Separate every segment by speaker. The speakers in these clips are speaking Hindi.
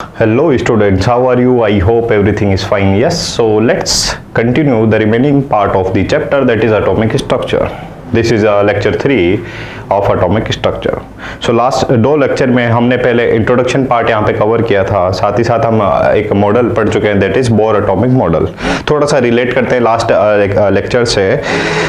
Speaker 1: Hello students, how are you? I hope everything is fine. Yes, so let's continue the remaining part of the chapter, that is atomic structure. This is lecture 3 of atomic structure. So last 2 lecture में हमने पहले इंट्रोडक्शन पार्ट यहाँ पे कवर किया था, साथ ही साथ हम एक मॉडल पढ़ चुके हैं, that is bore atomic model. थोड़ा सा रिलेट करते हैं लास्ट लेक्चर से.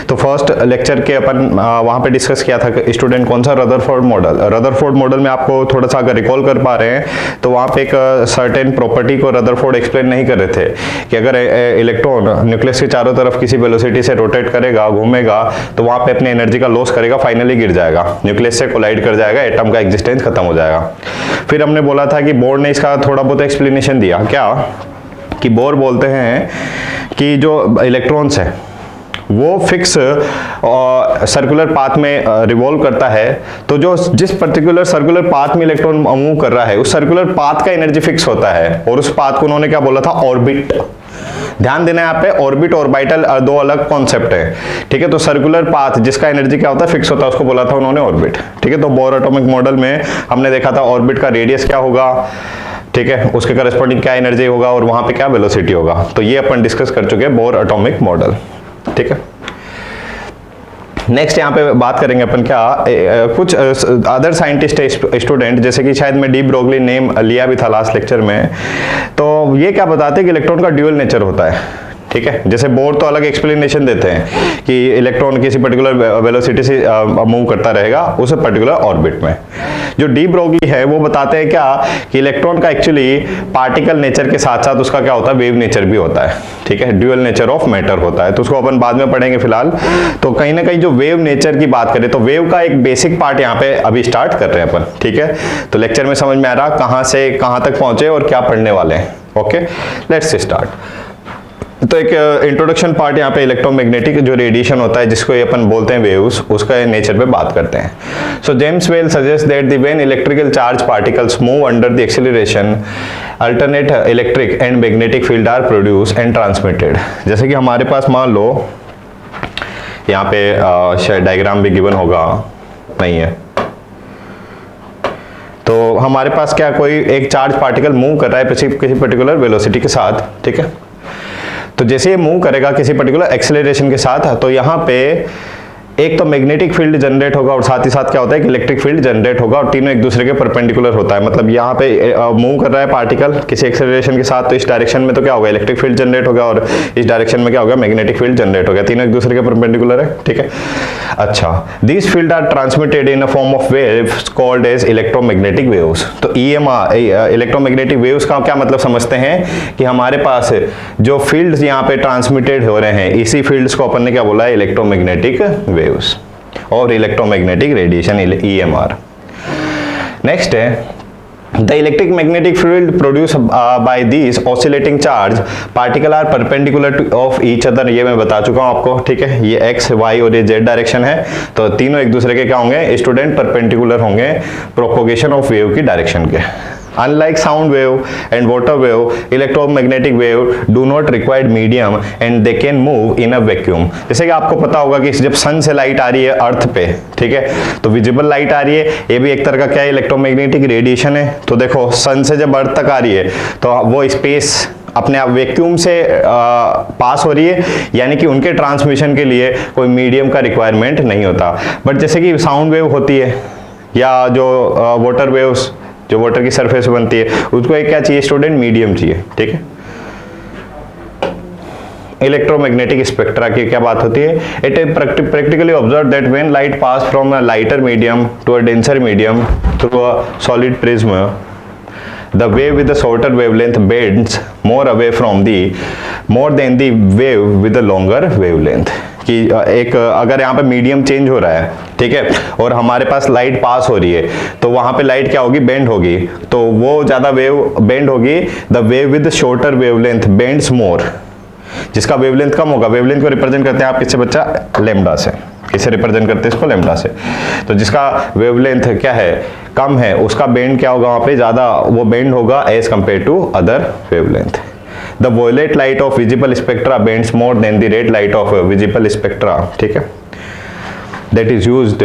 Speaker 1: तो फर्स्ट लेक्चर के अपन वहाँ पे डिस्कस किया था कि स्टूडेंट कौन सा रदरफोर्ड मॉडल. रदरफोर्ड मॉडल में आपको थोड़ा सा अगर रिकॉल कर पा रहे हैं तो वहाँ पे एक सर्टेन प्रॉपर्टी को रदरफोर्ड एक्सप्लेन नहीं कर रहे थे कि अगर इलेक्ट्रॉन न्यूक्लियस के चारों तरफ किसी वेलोसिटी से रोटेट करेगा, घूमेगा, तो वहाँ पे अपनी एनर्जी का लॉस करेगा, फाइनली गिर जाएगा, न्यूक्लियस से कोलाइड कर जाएगा, एटम का एग्जिस्टेंस खत्म हो जाएगा. फिर हमने बोला था कि बोर ने इसका थोड़ा बहुत एक्सप्लेनेशन दिया. क्या कि बोर बोलते हैं कि जो इलेक्ट्रॉन्स है वो फिक्स सर्कुलर पाथ में रिवॉल्व करता है. तो जो जिस पर्टिकुलर सर्कुलर पाथ में इलेक्ट्रॉन मूव कर रहा है उस सर्कुलर पाथ का एनर्जी फिक्स होता है, और उस पाथ को उन्होंने क्या बोला था? ऑर्बिट. ध्यान देना यहाँ पे, ऑर्बिट ऑर्बिटल दो अलग कॉन्सेप्ट है. ठीक है, तो सर्कुलर पाथ जिसका एनर्जी क्या होता है? फिक्स होता है, उसको बोला था उन्होंने ऑर्बिट. ठीक है, तो बोर एटॉमिक मॉडल में हमने देखा था ऑर्बिट का रेडियस क्या होगा, ठीक है, उसके करस्पॉन्डिंग क्या एनर्जी होगा और वहां पे क्या वेलोसिटी होगा. तो ये अपन डिस्कस कर चुके हैं बोर एटॉमिक मॉडल. ठीक है, नेक्स्ट यहाँ पे बात करेंगे अपन क्या कुछ अदर साइंटिस्ट स्टूडेंट, जैसे कि शायद मैं डी ब्रोगली नेम लिया भी था लास्ट लेक्चर में. तो ये क्या बताते हैं कि इलेक्ट्रॉन का ड्यूअल नेचर होता है. ठीक है, जैसे बोर तो अलग एक्सप्लेनेशन देते हैं कि इलेक्ट्रॉन किसी पर्टिकुलर वेलोसिटी से मूव करता रहेगा उस पर्टिकुलर ऑर्बिट में. जो डी ब्रोगली है वो बताते हैं क्या कि इलेक्ट्रॉन का एक्चुअली पार्टिकल नेचर के साथ साथ उसका क्या होता है? वेव नेचर भी होता है. ठीक है, ड्यूअल नेचर ऑफ मैटर होता है, तो उसको अपन बाद में पढ़ेंगे. फिलहाल तो कहीं ना कहीं जो वेव नेचर की बात करें तो वेव का एक बेसिक पार्ट यहाँ पे अभी स्टार्ट कर रहे हैं अपन. ठीक है, तो लेक्चर में समझ में आ रहा कहाँ से कहाँ तक पहुंचे और क्या पढ़ने वाले हैं. Okay, let's start. तो एक इंट्रोडक्शन पार्ट यहाँ पे इलेक्ट्रोमैग्नेटिक जो रेडिएशन होता है जिसको ये अपन बोलते हैं वेव्स, उसका नेचर पे बात करते हैं. So James well suggest that the when electrical charge particles move under the acceleration alternate electric and magnetic field are produce and transmitted. जैसे कि हमारे पास मान लो यहाँ पे शायद डायग्राम भी गिवन होगा, नहीं है, तो हमारे पास क्या कोई एक चार्ज पार्टिकल मूव कर रहा है किसी पर्टिकुलर वेलोसिटी के साथ. ठीक है, तो जैसे ये मूव करेगा किसी पर्टिकुलर एक्सेलरेशन के साथ, तो यहाँ पे एक तो मैग्नेटिक फील्ड जनरेट होगा और साथ ही साथ क्या होता है कि इलेक्ट्रिक फील्ड जनरेट होगा, और तीनों एक दूसरे के परपेंडिकुलर होता है. मतलब यहाँ पे मूव कर रहा है पार्टिकल किसी एक्सेलरेशन के साथ, तो इस डायरेक्शन में तो क्या होगा? इलेक्ट्रिक फील्ड जनरेट होगा, और इस डायरेक्शन में क्या होगा? मैग्नेटिक फील्ड जनरेट होगा. तीनों एक दूसरे के परपेंडिकुलर है. ठीक है, अच्छा, these field are transmitted in a form of waves called as electromagnetic waves. तो EMR इलेक्ट्रोमैग्नेटिक वेव्स का क्या मतलब समझते हैं कि हमारे पास जो फील्ड्स यहाँ पे ट्रांसमिटेड हो रहे हैं, इसी फील्ड्स को अपन ने क्या बोला है? इलेक्ट्रोमैग्नेटिक वेव्स और इलेक्ट्रोमैग्नेटिक रेडिएशन, EMR. नेक्स्ट है the electric magnetic field produced by these oscillating charge particle are perpendicular to of each other. ये मैं बता चुका हूँ आपको. ठीक है, ये x y और ये z डायरेक्शन है, तो तीनों एक दूसरे के क्या होंगे? स्टूडेंट परपेंडिकुलर होंगे प्रोपोगेशन ऑफ वेव की डायरेक्शन के. Unlike sound wave and water wave, electromagnetic wave do not require medium and they can move in a vacuum. जैसे कि आपको पता होगा कि जब सन से लाइट आ रही है अर्थ पे, ठीक है, तो विजिबल लाइट आ रही है, ये भी एक तरह का क्या है? इलेक्ट्रोमैग्नेटिक रेडिएशन है. तो देखो सन से जब अर्थ तक आ रही है तो वो स्पेस अपने आप वैक्यूम से पास हो रही है, यानी कि उनके ट्रांसमिशन के लिए कोई मीडियम का रिक्वायरमेंट नहीं होता. बट जैसे कि साउंड वेव होती है या जो वाटर वेव्स जो वाटर की सरफेस बनती है, उसको एक क्या चाहिए? स्टूडेंट मीडियम चाहिए. ठीक है, इलेक्ट्रोमैग्नेटिक स्पेक्ट्रा की क्या बात होती है? It is practically observe that when light pass from a lighter medium to a denser medium through a solid prism, the wave with the shorter wavelength bends more away from the more than the wave with the longer wavelength. कि एक अगर यहाँ पे मीडियम चेंज हो रहा है, ठीक है, और हमारे पास लाइट पास हो रही है, तो वहां पे लाइट क्या होगी? बेंड होगी, तो वो ज्यादा वेव बेंड होगी. The wave with shorter wavelength bends more. जिसका वेवलेंथ कम होगा, वेवलेंथ को रिप्रेजेंट करते हैं आप किससे बच्चा? लैम्डा से. किसे रिप्रेजेंट करते हैं इसको? लैम्डा से. तो जिसका वेवलेंथ क्या है? कम है, उसका बेंड क्या होगा? वहां पे ज्यादा वो बेंड होगा as compare to other wavelength. The violet light of visible spectra bends more than the red light of visible spectra. ठीक है, that is used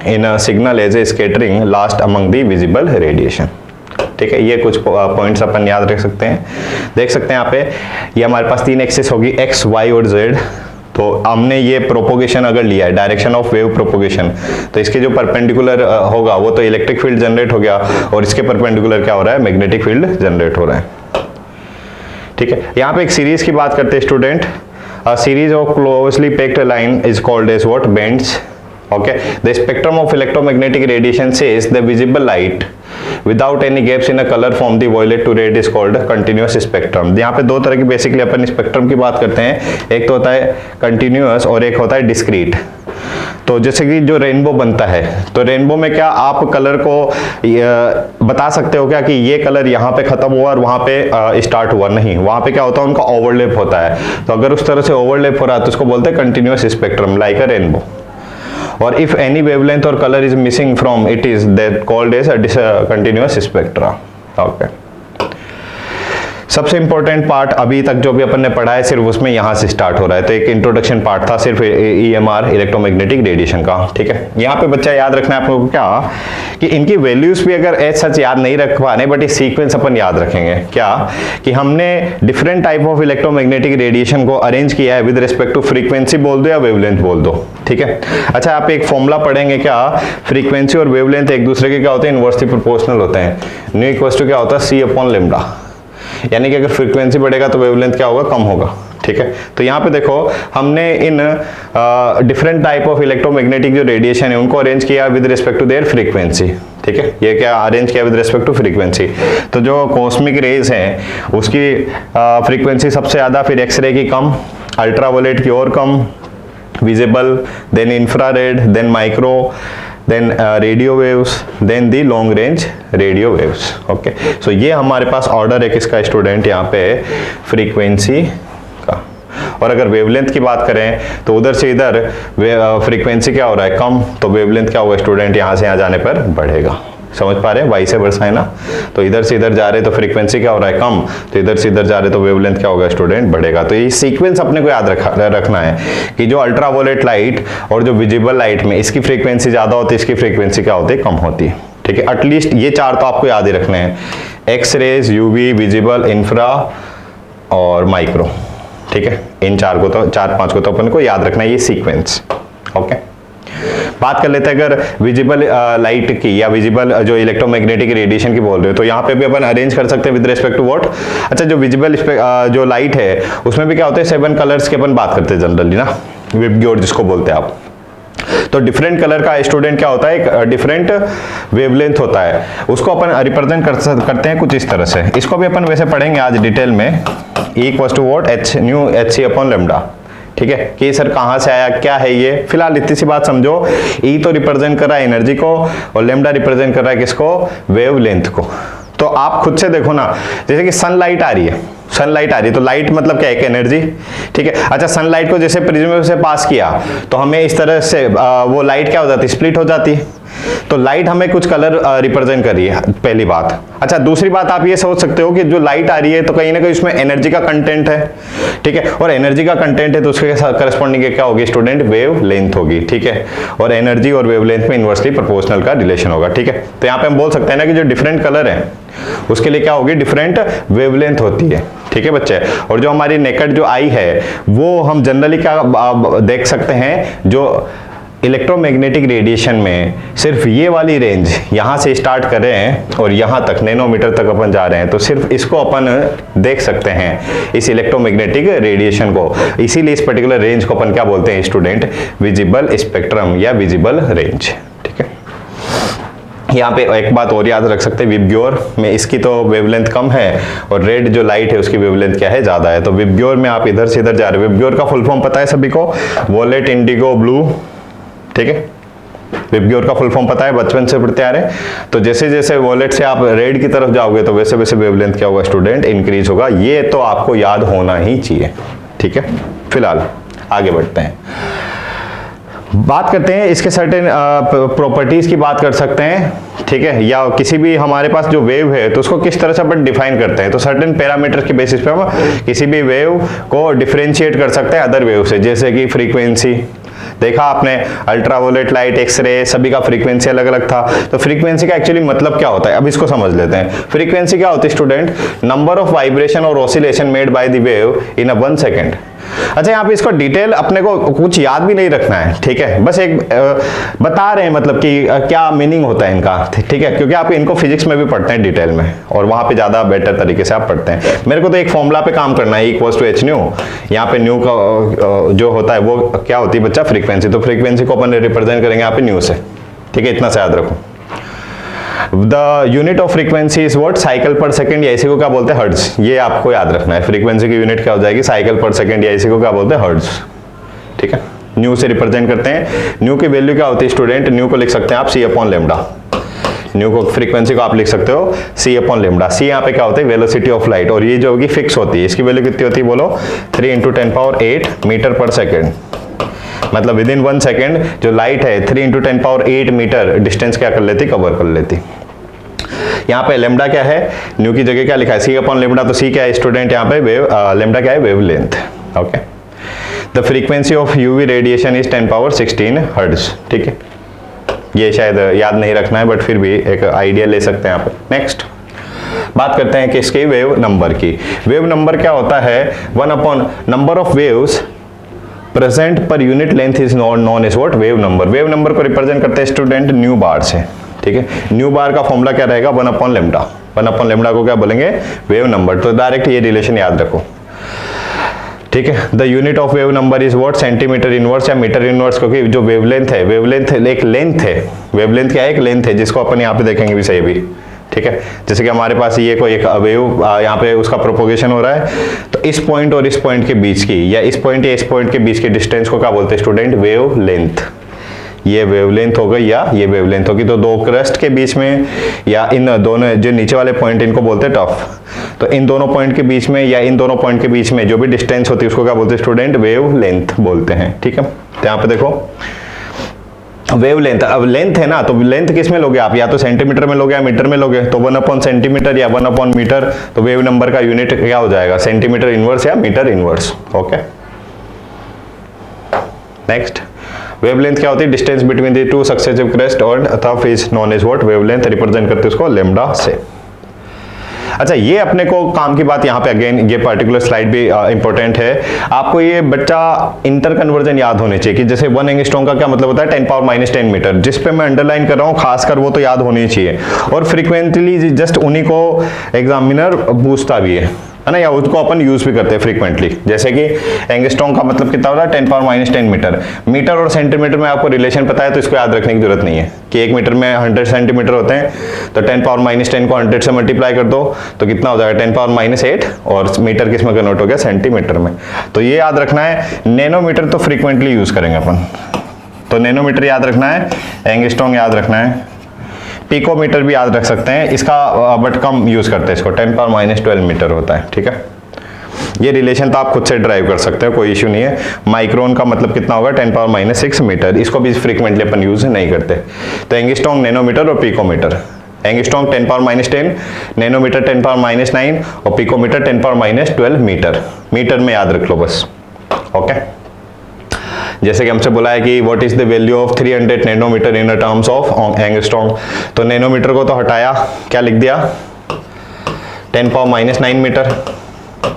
Speaker 1: in a signal as a scattering last among the visible radiation. ठीक है, ये कुछ पॉइंट्स अपन याद रख सकते हैं। देख सकते हैं यहाँ पे ये हमारे पास 3 एक्सिस होगी, एक्स, वाई और जेड। तो हमने ये प्रोपोगेशन अगर लिया है, डायरेक्शन ऑफ वेव प्रोपोगेशन, तो इसके जो परपेंडिकुलर होगा वो तो इलेक्ट्रिक फील्ड जनरेट हो गया, और इसके परपेंडिकुलर क्या हो रहा है, मैग्नेटिक फील्ड जनरेट हो रहा है। ठीक है, यहाँ पे एक सीरीज की बात करते हैं student. A series of closely packed line is called as what? Bands. Okay. The spectrum of electromagnetic radiation says the visible light without any gaps in a color from the violet to red is called continuous spectrum. यहाँ पे दो तरह की बेसिकली अपन स्पेक्ट्रम की बात करते हैं, एक तो होता है कंटिन्यूअस और एक होता है डिस्क्रीट। तो जैसे कि जो रेनबो बनता है, तो रेनबो में क्या आप कलर को बता सकते हो क्या कि ये कलर यहाँ पे खत्म हुआ और वहाँ पे स्टार्ट हुआ? नहीं, वहाँ पे क्या होता है, उनका ओवरलैप होता है। तो अगर उस तरह से ओवरलैप हो रहा है तो उसको बोलते हैं continuous spectrum like a rainbow. और if any wavelength or colour is missing from it is that called as continuous spectra. Okay, सबसे इंपॉर्टेंट पार्ट अभी तक जो भी अपन ने पढ़ा है सिर्फ उसमें यहाँ से स्टार्ट हो रहा है। तो एक इंट्रोडक्शन पार्ट था सिर्फ EMR इलेक्ट्रोमैग्नेटिक रेडिएशन का। ठीक है, यहाँ पे बच्चा याद रखना है आप लोगों को क्या कि इनकी वैल्यूज भी अगर एज सच याद नहीं रख पा रहे, बट ये सीक्वेंस अपन याद रखेंगे। क्या कि हमने different type of electromagnetic radiation को अरेंज किया है विद रिस्पेक्ट टू फ्रीक्वेंसी बोल दो या वेवलेंथ बोल दो। ठीक है, अच्छा आप एक फॉर्मूला पढ़ेंगे क्या, फ्रीक्वेंसी और वेवलेंथ एक दूसरे के क्या होते हैं, इनवर्सली प्रोपोर्शनल होते हैं। न्यू इक्वल्स टू क्या होता है, C/λ, यानी कि अगर फ्रीक्वेंसी बढ़ेगा तो वेवलेंथ क्या होगा, कम होगा। ठीक है, तो यहाँ पे देखो हमने इन डिफरेंट टाइप ऑफ इलेक्ट्रोमैग्नेटिक जो रेडिएशन है उनको अरेंज किया with respect to their frequency. ठीक है, ये क्या अरेंज किया विद रिस्पेक्ट टू फ्रीक्वेंसी। तो जो कॉस्मिक रेज हैं उसकी फ्रीक्वेंसी सबसे ज़्यादा, फिर एक्सरे की कम, अल्ट्रावायलेट की और कम, visible, then infrared, then micro, then radio waves, then the long range radio waves. Okay, so ये हमारे पास ऑर्डर है किसका स्टूडेंट, यहाँ पे फ्रीक्वेंसी का। और अगर वेवलेंथ की बात करें तो उधर से इधर फ्रीक्वेंसी क्या हो रहा है, कम, तो वेवलेंथ क्या होगा स्टूडेंट, यहाँ से यहाँ जाने पर बढ़ेगा। समझ पा रहे हैं, वाई से वर्सा है ना। तो इधर से इधर जा रहे तो फ्रीक्वेंसी क्या हो रहा है, कम, तो इधर से इधर जा रहे तो वेवलेंथ क्या होगा स्टूडेंट, बढ़ेगा। तो ये सीक्वेंस अपने को याद रखना है कि जो अल्ट्रावायलेट लाइट और जो विजिबल लाइट में इसकी फ्रीक्वेंसी ज्यादा होती है, इसकी फ्रीक्वेंसी क्या होती है, कम होती है। ठीक है, एटलीस्ट ये चार तो आपको याद ही रखने हैं, X rays, UV, visible, infra और माइक्रो। ठीक है, इन चार को तो, 4-5 को तो अपन को याद रखना है, ये सीक्वेंस। ओके, बात कर लेते हैं अगर विजिबल लाइट की या विजिबल जो इलेक्ट्रोमैग्नेटिक रेडिएशन की बोल रहे हो, तो यहाँ पे भी अपन अरेंज कर सकते हैं विद रिस्पेक्ट टू व्हाट। अच्छा, जो विजिबल जो लाइट है उसमें भी क्या होते हैं, 7 कलर्स के अपन बात करते हैं जनरली ना, विबग्योर जिसको बोलते हैं आप। तो डिफरेंट कलर का स्टूडेंट क्या होता है, एक डिफरेंट वेवलेंथ होता है, उसको अपन रिप्रेजेंट करते हैं कुछ इस तरह से। इसको भी अपन वैसे पढ़ेंगे आज डिटेल में, E=hc/λ। ठीक है, कि सर कहां से आया, क्या है ये, फिलहाल इतनी सी बात समझो। ई तो रिप्रेजेंट कर रहा है एनर्जी को और लेमडा रिप्रेजेंट कर रहा है किसको, वेवलेंथ को। तो आप खुद से देखो ना, जैसे कि सनलाइट आ रही है, सनलाइट आ रही है तो लाइट मतलब क्या है, एक एनर्जी। ठीक है, अच्छा सनलाइट को जैसे प्रिज्म से पास किया तो हमें इस तरह से वो लाइट क्या हो जाती है, स्प्लिट हो जाती है। तो लाइट हमें कुछ कलर रिप्रेजेंट कर रही है, पहली बात। अच्छा, दूसरी बात आप ये सोच सकते हो कि जो लाइट आ रही है तो कहीं ना कहीं उसमें एनर्जी का कंटेंट है। ठीक है, और एनर्जी का कंटेंट है तो उसके करस्पॉन्डिंग क्या होगी स्टूडेंट, वेव लेंथ होगी। ठीक है, और एनर्जी और वेव लेंथ में इनवर्सली प्रोपोर्शनल का रिलेशन होगा। ठीक है, तो यहाँ पे हम बोल सकते हैं ना कि जो डिफरेंट कलर है उसके लिए क्या होगी, डिफरेंट वेवलेंथ होती है। ठीक है बच्चे, और जो हमारी नेकेड जो आई है वो हम जनरली क्या देख सकते हैं, जो इलेक्ट्रोमैग्नेटिक रेडिएशन में सिर्फ ये वाली रेंज यहाँ से स्टार्ट कर रहे हैं और यहाँ तक नैनोमीटर तक अपन जा रहे हैं, तो सिर्फ इसको अपन देख सकते हैं, इस इलेक्ट्रोमैग्नेटिक रेडिएशन को। इसीलिए इस पर्टिकुलर रेंज को अपन क्या बोलते हैं स्टूडेंट, विजिबल स्पेक्ट्रम या विजिबल रेंज। ठीक है, यहाँ पे एक बात और याद रख सकते हैं, विबग्योर में इसकी तो वेवलेंथ कम है और रेड जो लाइट है उसकी वेवलेंथ क्या है, ज्यादा है। तो विबग्योर में आप इधर से इधर जा रहे हो, विबग्योर का फुल फॉर्म पता है सभी को, वॉलेट इंडिगो ब्लू। ठीक है, विबग्योर का फुल फॉर्म पता है, बचपन से पढ़ते आ रहे हैं। तो जैसे जैसे वॉलेट से आप रेड की तरफ जाओगे तो वैसे वैसे वेवलेंथ क्या होगा स्टूडेंट, इंक्रीज होगा। ये तो आपको याद होना ही चाहिए। ठीक है, फिलहाल आगे बढ़ते हैं, बात करते हैं इसके सर्टेन प्रॉपर्टीज की बात कर सकते हैं। ठीक है, या किसी भी हमारे पास जो वेव है तो उसको किस तरह से अपन डिफाइन करते हैं, तो सर्टेन पैरामीटर्स के बेसिस पे हम किसी भी वेव को डिफरेंशिएट कर सकते हैं अदर वेव से, जैसे कि फ्रीक्वेंसी, देखा आपने, अल्ट्रावायलेट लाइट, एक्सरे, सभी का फ्रीक्वेंसी अलग अलग था। तो फ्रीक्वेंसी का एक्चुअली मतलब क्या होता है, अब इसको समझ लेते हैं। फ्रीक्वेंसी क्या होती है स्टूडेंट? नंबर ऑफ वाइब्रेशन और oscillation made by the wave in a 1 second. अच्छा, यहाँ पे इसको डिटेल अपने को कुछ याद भी नहीं रखना है, ठीक है, बस एक बता रहे हैं मतलब कि क्या मीनिंग होता है इनका, ठीक है, क्योंकि आप इनको फिजिक्स में भी पढ़ते हैं डिटेल में और वहां पे ज्यादा बेटर तरीके से आप पढ़ते हैं। मेरे को तो एक फॉर्मूला पे काम करना है, E=h न्यू। यहाँ पे न्यू का जो होता है वो क्या होती है बच्चा? फ्रीक्वेंसी। तो फ्रीक्वेंसी को अपन रिप्रेजेंट करेंगे यहाँ पे न्यू से, ठीक है, इतना से याद रखो। The unit of frequency is what? Cycle पर सेकंड, या इसी को क्या बोलते हैं? हर्ट्ज। ये आपको याद रखना है, फ्रीक्वेंसी की यूनिट क्या हो जाएगी? साइकिल पर सेकंड, या इसी को क्या बोलते हैं? हर्ट्ज, ठीक है। न्यू से रिप्रेजेंट करते हैं। न्यू की वैल्यू क्या होती है स्टूडेंट? न्यू को लिख सकते हैं आप C/λ। न्यू को फ्रीक्वेंसी को आप लिख सकते हो C/λ। C यहाँ पे क्या होता है? वेलोसिटी ऑफ लाइट, और ये जो होगी फिक्स होती है। इसकी वैल्यू कितनी होती है बोलो? 3 × 10⁸ मीटर पर सेकेंड। मतलब विद इन 1 सेकेंड जो लाइट है 3 × 10⁸ मीटर डिस्टेंस क्या कर लेती? कवर कर लेती। यहाँ पे लैम्डा क्या है? न्यू की जगह क्या लिखा है? C/λ। तो C क्या है स्टूडेंट? यहाँ पे लैम्डा क्या है? Wavelength. Okay. The frequency of UV radiation is 10⁻16 hertz, ठीक है। ये शायद याद नहीं रखना है, बट फिर भी एक आइडिया ले सकते हैं यहाँ पे। नेक्स्ट बात करते हैं किसकी? वेव नंबर की। वेव नंबर क्या होता है? 1 number of waves present per unit length is known as what? Wave number. Wave number को रिप्रेजेंट करते हैं स्टूडेंट न्यू बार से, ठीक है। न्यू बार का फॉर्मूला क्या रहेगा? 1/λ। 1/λ को क्या बोलेंगे? Wave number. तो डायरेक्ट ये रिलेशन याद रखो, ठीक है। The unit of wave number is what? Centimetre inverse या मीटर इनवर्स, क्योंकि जो वेवलेंथ है, वेवलेंथ एक लेंथ है। वेवलेंथ क्या है? एक लेंथ है, जिसको अपन यहाँ पे देखेंगे भी सही भी, ठीक है। जैसे कि हमारे पास ये कोई एक वेव यहाँ पे उसका प्रोपोगेशन हो रहा है, तो इस पॉइंट और इस पॉइंट के बीच की, या इस पॉइंट या इस पॉइंट के बीच की डिस्टेंस को क्या बोलते हैं स्टूडेंट? Wave length. ये वेवलेंथ हो गई या ये वेवलेंथ होगी। तो दो क्रस्ट के बीच में, या इन दोनों जो नीचे वाले पॉइंट इनको बोलते हैं टफ, तो इन दोनों पॉइंट के बीच में या इन दोनों पॉइंट के बीच में जो भी डिस्टेंस होती है उसको क्या बोलते हैं स्टूडेंट? वेवलेंथ बोलते हैं, ठीक है। तो यहाँ पे देखो वेवलेंथ, अब लेंथ है ना, तो लेंथ किस में लोगे आप? या तो सेंटीमीटर में लोगे या मीटर में लोगे। तो 1/सेंटीमीटर या 1/मीटर, तो वेव नंबर का यूनिट क्या हो जाएगा? सेंटीमीटर इनवर्स या metre inverse. Okay. Next, wavelength क्या होती है? Distance between the two successive crest और trough is known as what? Wavelength. Represent करते हैं उसको लैम्डा से। अच्छा, ये अपने को काम की बात यहाँ पे अगेन ये पर्टिकुलर स्लाइड भी इंपॉर्टेंट है। आपको ये बच्चा इंटर कन्वर्जन याद होने चाहिए कि जैसे 1 एंगस्ट्रॉम का क्या मतलब होता है? 10⁻10 मीटर। जिस पे मैं अंडरलाइन कर रहा हूँ खासकर वो तो याद होनी चाहिए, और फ्रीक्वेंटली जस्ट उन्हीं को एग्जामिनर पूछता भी है ना, या उसको अपन यूज भी करते हैं फ्रीक्वेंटली। जैसे कि एंगस्ट्रॉम का मतलब कितना होता है? 10⁻10 मीटर। मीटर और सेंटीमीटर में आपको रिलेशन पता है, तो इसको याद रखने की जरूरत नहीं है कि 1 मीटर में 100 सेंटीमीटर होते हैं, तो 10⁻10 को 100 से मल्टीप्लाई कर दो तो कितना हो जाएगा? 10⁻8, और मीटर किस में कन्वर्ट हो गया? सेंटीमीटर में। तो ये याद रखना है। नैनोमीटर तो फ्रीक्वेंटली यूज करेंगे अपन, तो नैनोमीटर याद रखना है, एंगस्ट्रॉम याद रखना है, पिकोमीटर भी याद रख सकते हैं इसका, बट कम यूज करते हैं इसको। 10⁻12 मीटर होता है, ठीक है। ये रिलेशन तो आप खुद से ड्राइव कर सकते हो, कोई इश्यू नहीं है। माइक्रोन का मतलब कितना होगा? 10⁻6 मीटर। इसको भी फ्रीक्वेंटली अपन यूज नहीं करते। तो एंगस्ट्रॉम, नैनोमीटर और पिकोमीटर। एंगस्ट्रॉम 10⁻10, नैनोमीटर 10⁻9 और पिकोमीटर 10⁻12 मीटर। मीटर में याद रख लो बस। ओके। जैसे कि हमसे बोला है कि what is the value of 300 nanometre in terms of angstrom, तो नैनोमीटर को तो हटाया, क्या लिख दिया? 10⁻9 मीटर,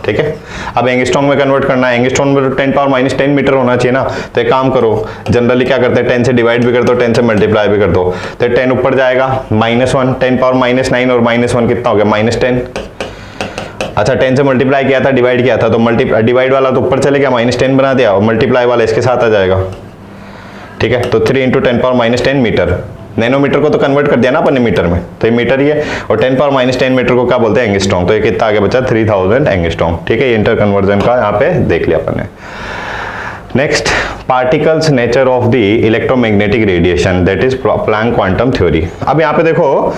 Speaker 1: ठीक है। अब एंगस्ट्रॉम में कन्वर्ट करना है, एंगस्ट्रॉम में 10⁻10 मीटर होना चाहिए ना। तो एक काम करो, जनरली क्या करते हैं? 10 से डिवाइड भी कर दो, 10 से मल्टीप्लाई भी कर दो, तो 10 ऊपर जाएगा, -1, 10⁻9 और -1 कितना हो गया? -10। अच्छा, 10 से मल्टीप्लाई किया था, डिवाइड किया था, तो डिवाइड वाला तो ऊपर चले गया, -10 बना दिया, और मल्टीप्लाई वाला इसके साथ आ जाएगा, ठीक है। तो 3 × 10⁻10 मीटर। नैनोमीटर को तो कन्वर्ट कर दिया ना अपन ने मीटर में, तो ये मीटर ही है। और 10⁻10 मीटर को क्या बोलते हैं? एंगस्ट्रॉम। तो ये कितना आगे बचा? 3000 एंगस्ट्रॉम, ठीक है। ये इंटर कन्वर्जन का यहाँ पे देख लिया अपन ने। Next, particles nature of the electromagnetic radiation, that is Planck quantum theory. अब यहाँ पे देखो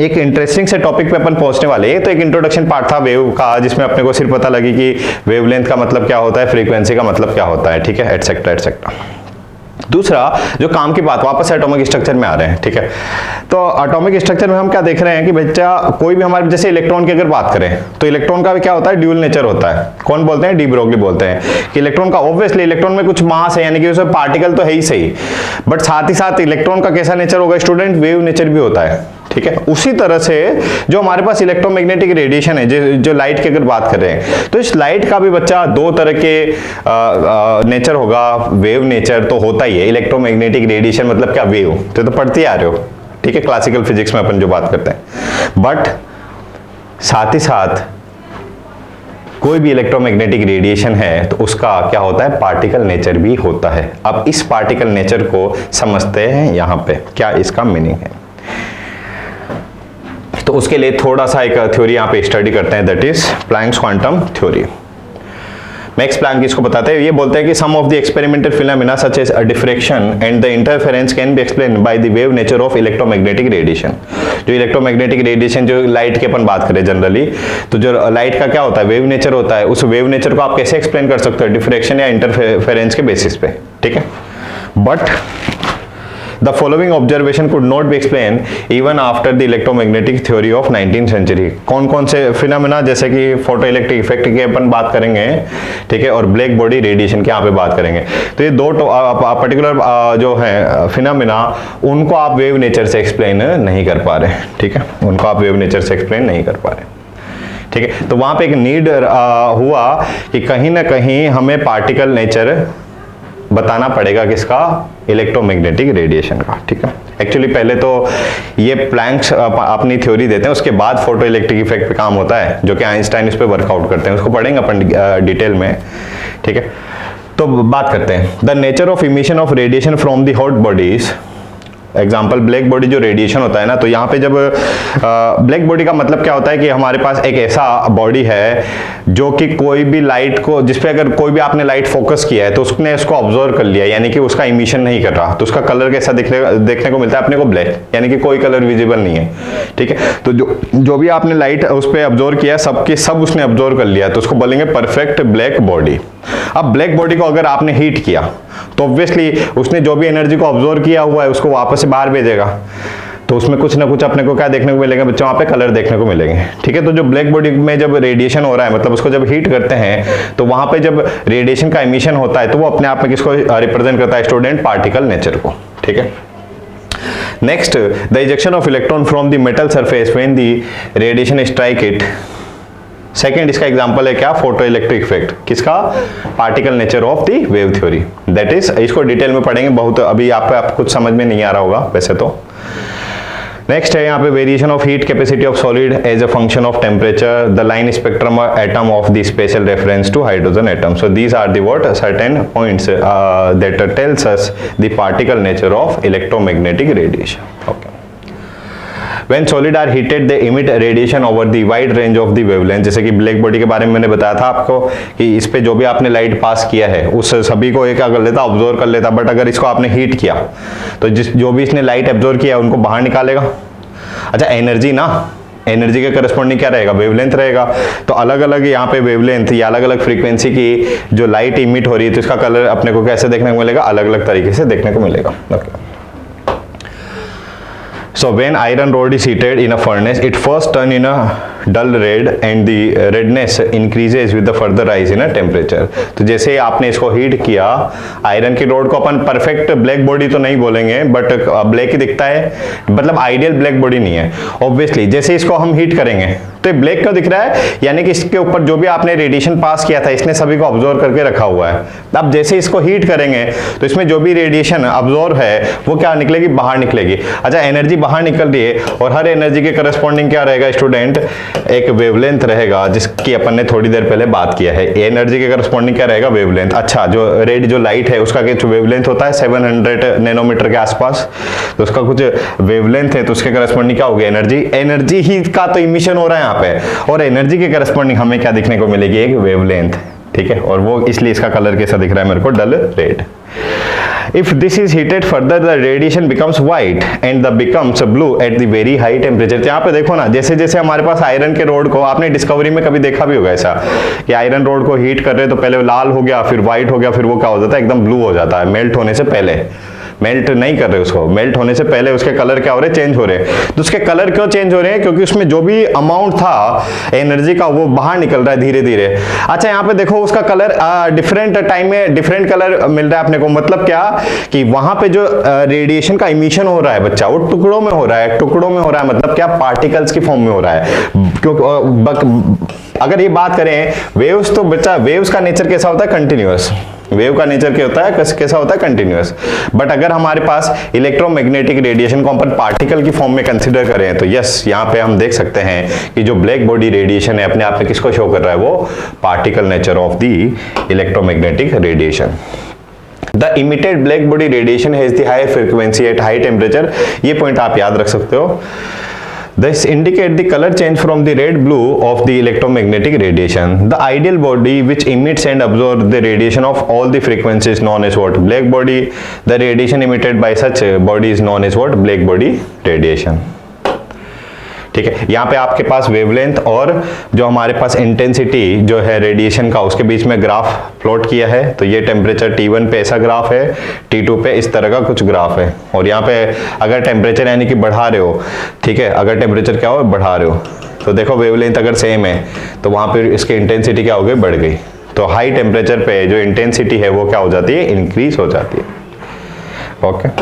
Speaker 1: एक इंटरेस्टिंग से टॉपिक पे अपन पहुंचने वाले हैं। तो एक इंट्रोडक्शन पार्ट था वेव का, जिसमें अपने को सिर्फ पता लगी कि वेवलेंथ का मतलब क्या होता है, फ्रीक्वेंसी का मतलब क्या होता है, ठीक है, एटसेट्रा एटसेट्रा। दूसरा जो काम की बात, वापस एटॉमिक स्ट्रक्चर में आ रहे हैं, ठीक है। तो एटॉमिक स्ट्रक्चर में हम क्या देख रहे हैं कि बच्चा कोई भी हमारे, जैसे इलेक्ट्रॉन की अगर बात करें तो इलेक्ट्रॉन का भी क्या होता है, ड्यूल नेचर होता है। कौन बोलते हैं, डी ब्रोगली बोलते हैं कि इलेक्ट्रॉन का ऑब्वियसली इलेक्ट्रॉन में कुछ मास है, यानी कि उसमें पार्टिकल तो है ही सही, बट साथ ही साथ इलेक्ट्रॉन का कैसा नेचर होगा स्टूडेंट, वेव नेचर भी होता है, ठीक है। उसी तरह से जो हमारे पास इलेक्ट्रोमैग्नेटिक रेडिएशन है, जो लाइट की अगर बात कर रहे हैं, तो इस लाइट का भी बच्चा दो तरह के नेचर होगा, वेव नेचर तो होता ही है, इलेक्ट्रोमैग्नेटिक रेडिएशन मतलब क्या, वेव, तो पढ़ते आ रहे हो, ठीक है, क्लासिकल फिजिक्स में अपन जो बात करते हैं। बट साथ ही साथ कोई भी इलेक्ट्रोमैग्नेटिक रेडिएशन है तो उसका क्या होता है, पार्टिकल नेचर भी होता है। अब इस पार्टिकल नेचर को समझते हैं यहाँ पे, क्या इसका मीनिंग है। तो उसके लिए थोड़ा सा एक थ्योरी यहाँ पे स्टडी करते हैं, that is Planck's quantum theory. Max Planck इसको बताते हैं, ये बोलते हैं कि some of the experimental phenomena such as diffraction and the interference can be explained by the wave nature of electromagnetic radiation. जो इलेक्ट्रोमैग्नेटिक रेडिएशन, जो लाइट के अपन बात करें जनरली, तो जो लाइट का क्या होता है, वेव नेचर होता है, उस वेव नेचर को आप कैसे एक्सप्लेन कर सकते हो, डिफ्रैक्शन या इंटरफेरेंस के बेसिस पे, ठीक है। But the following observation could not be explained even after the electromagnetic theory of 19th century। कौन कौन से फिनोमेना, जैसे कि फोटो इलेक्ट्रिक इफेक्ट की अपन बात करेंगे, ठीक है, और ब्लैक बॉडी रेडिएशन की यहाँ पे बात करेंगे। तो ये दो पर्टिकुलर जो है फिनोमेना, उनको आप वेव नेचर से एक्सप्लेन नहीं कर पा रहे, ठीक है, उनको आप वेव नेचर से एक्सप्लेन नहीं कर पा रहे, ठीक है। तो वहां पे एक नीड हुआ कि कहीं ना कहीं हमें पार्टिकल नेचर बताना पड़ेगा, किसका, इलेक्ट्रोमैग्नेटिक रेडिएशन का, ठीक है। एक्चुअली पहले तो ये प्लैंक्स अपनी थ्योरी देते हैं, उसके बाद फोटो इलेक्ट्रिक इफेक्ट पे काम होता है, जो कि आइंस्टाइन इस पे वर्कआउट करते हैं, उसको पढ़ेंगे अपन डिटेल में, ठीक है। तो बात करते हैं the nature of emission of radiation from the hot bodies. Example black body जो रेडिएशन होता है ना, तो यहाँ पे जब ब्लैक बॉडी का मतलब क्या होता है कि हमारे पास एक ऐसा बॉडी है जो कि कोई भी लाइट को, जिसपे अगर कोई भी आपने लाइट फोकस किया है तो उसने उसको ऑब्जर्व कर लिया, यानी कि उसका इमिशन नहीं कर रहा, तो उसका कलर कैसा देखने को मिलता है अपने को, ब्लैक, यानी कि कोई कलर विजिबल नहीं है, ठीक है। तो जो भी आपने लाइट उस पर ऑब्जर्व किया, सबके सब उसने ऑब्जर्व कर लिया, तो उसको बोलेंगे परफेक्ट ब्लैक बॉडी। अब ब्लैक बॉडी को अगर आपने हीट किया तो ऑब्वियसली उसने जो भी एनर्जी को ऑब्जर्व किया हुआ है उसको वापस से बाहर भेजेगा, तो उसमें कुछ ना कुछ अपने को क्या देखने को मिलेगा बच्चों, वहाँ पे कलर देखने को मिलेंगे, ठीक है। तो जो ब्लैक बॉडी में जब रेडिएशन हो रहा है, मतलब उसको जब हीट करते हैं, तो वहाँ पे जब रेडिएशन का इमिशन होता है तो वो अपने आप में किसको रिप्रेजेंट करता है स्टूडेंट, पार्टिकल नेचर को, ठीक है। Next, the ejection of electron from the metal surface when the radiation strike it. Second इसका एग्जांपल है क्या, फोटो इलेक्ट्रिक इफेक्ट, किसका, particle nature of the wave theory, that is, इसको डिटेल में पढ़ेंगे, बहुत अभी आप कुछ समझ में नहीं आ रहा होगा वैसे तो। नेक्स्ट है यहाँ पे variation of heat capacity of solid as a function of temperature, the line spectrum atom of the special reference to hydrogen atom. So these are the what certain points that tells us the particle nature of electromagnetic radiation. Okay, When solid are heated, they emit radiation over the wide range of the wavelength। जैसे कि ब्लैक बॉडी के बारे में मैंने बताया था आपको कि इस पे जो भी आपने लाइट पास किया है उस सभी को ये क्या कर लेता, ऑब्जर्व कर लेता, बट अगर इसको आपने हीट किया तो जो भी इसने लाइट ऑब्जर्व किया उनको बाहर निकालेगा। अच्छा, एनर्जी ना, एनर्जी के करस्पॉन्डिंग क्या रहेगा, वेवलेंथ रहेगा। तो अलग अलग यहाँ पे वेवलेंथ या अलग अलग फ्रीक्वेंसी की जो लाइट इमिट हो रही है तो इसका कलर अपने को कैसे देखने को मिलेगा, अलग अलग तरीके से देखने को मिलेगा। Okay, so when iron rod is heated in a furnace, it first turn in a dull red and the redness increases with the further rise in a temperature। तो जैसे आपने इसको हीट किया, आयरन की रोड को अपन परफेक्ट ब्लैक बॉडी तो नहीं बोलेंगे, बट ब्लैक ही दिखता है, मतलब आइडियल ब्लैक बॉडी नहीं है ऑब्वियसली। जैसे इसको हम हीट करेंगे तो ये ब्लैक क्यों दिख रहा है, यानी कि इसके ऊपर जो भी आपने रेडिएशन पास किया था इसने सभी को ऑब्जर्व करके रखा हुआ है। अब जैसे इसको हीट करेंगे तो इसमें जो भी रेडिएशन ऑब्जर्व है वो क्या निकलेगी, बाहर निकलेगी। अच्छा, एनर्जी बाहर निकल रही है और हर एनर्जी के करस्पॉन्डिंग क्या रहेगा स्टूडेंट, एक वेवलेंथ रहेगा, जिसकी अपन ने थोड़ी देर पहले बात किया है। एनर्जी के करस्पॉन्डिंग क्या रहेगा, वेवलेंथ। अच्छा, जो रेड जो लाइट है उसका कुछ वेवलेंथ होता है 700 नैनोमीटर के आसपास, तो उसका कुछ वेवलेंथ है, तो उसके करस्पॉन्डिंग क्या होगी, एनर्जी। एनर्जी ही का तो इमिशन हो रहा है यहाँ पे, और एनर्जी के करस्पॉन्डिंग हमें क्या दिखने को मिलेगी, एक वेवलेंथ, ठीक है। और वो इसलिए इसका कलर कैसा दिख रहा है मेरे को, डल red. If this is heated further, the radiation becomes white and the becomes blue at the very high temperature. यहाँ पे देखो ना, जैसे जैसे हमारे पास आयरन के रोड को, आपने डिस्कवरी में कभी देखा भी होगा ऐसा कि आयरन रोड को हीट कर रहे तो पहले लाल हो गया, फिर व्हाइट हो गया, फिर वो क्या हो जाता है, एकदम ब्लू हो जाता है मेल्ट होने से पहले। मेल्ट नहीं कर रहे उसको, मेल्ट होने से पहले उसके कलर क्या हो रहे, चेंज हो रहे हैं। तो उसके कलर क्यों चेंज हो रहे हैं? क्योंकि उसमें जो भी अमाउंट था एनर्जी का वो बाहर निकल रहा है धीरे धीरे। अच्छा, यहाँ पे देखो उसका कलर डिफरेंट टाइम में डिफरेंट कलर मिल रहा है अपने को। मतलब क्या कि वहां पे जो रेडिएशन का इमिशन हो रहा है बच्चा, वो टुकड़ों में हो रहा है, टुकड़ों में हो रहा है, मतलब क्या, पार्टिकल्स की फॉर्म में हो रहा है। क्योंकि अगर ये बात करें वेव्स, तो बच्चा वेव्स का नेचर कैसा होता है, कंटिन्यूअस। वेव का नेचर क्या होता है, कैसा होता है, कंटिन्यूअस। बट अगर हमारे पास इलेक्ट्रोमैग्नेटिक रेडिएशन को अपन पार्टिकल की फॉर्म में कंसीडर करें तो यस, यहाँ पे हम देख सकते हैं कि जो ब्लैक बॉडी रेडिएशन है अपने आप में किसको शो कर रहा है, वो particle nature of the electromagnetic radiation. The emitted black body radiation has the higher frequency at high temperature. ये पॉइंट आप याद रख सकते हो। This indicate the color change from the red blue of the electromagnetic radiation. The ideal body which emits and absorbs the radiation of all the frequencies known as what? Black body. The radiation emitted by such body is known as what? Black body radiation. ठीक है, यहाँ पे आपके पास वेवलेंथ और जो हमारे पास इंटेंसिटी जो है रेडिएशन का, उसके बीच में ग्राफ प्लॉट किया है। तो ये टेम्परेचर T1 पे ऐसा ग्राफ है, T2 पे इस तरह का कुछ ग्राफ है। और यहाँ पे अगर टेम्परेचर यानी कि बढ़ा रहे हो, ठीक है, अगर टेम्परेचर क्या हो, बढ़ा रहे हो, तो देखो वेवलेंथ अगर सेम है तो वहाँ पे इसकी इंटेंसिटी क्या हो गई, बढ़ गई। तो हाई टेम्परेचर पे जो इंटेंसिटी है वो क्या हो जाती है, इंक्रीज हो जाती है। Okay,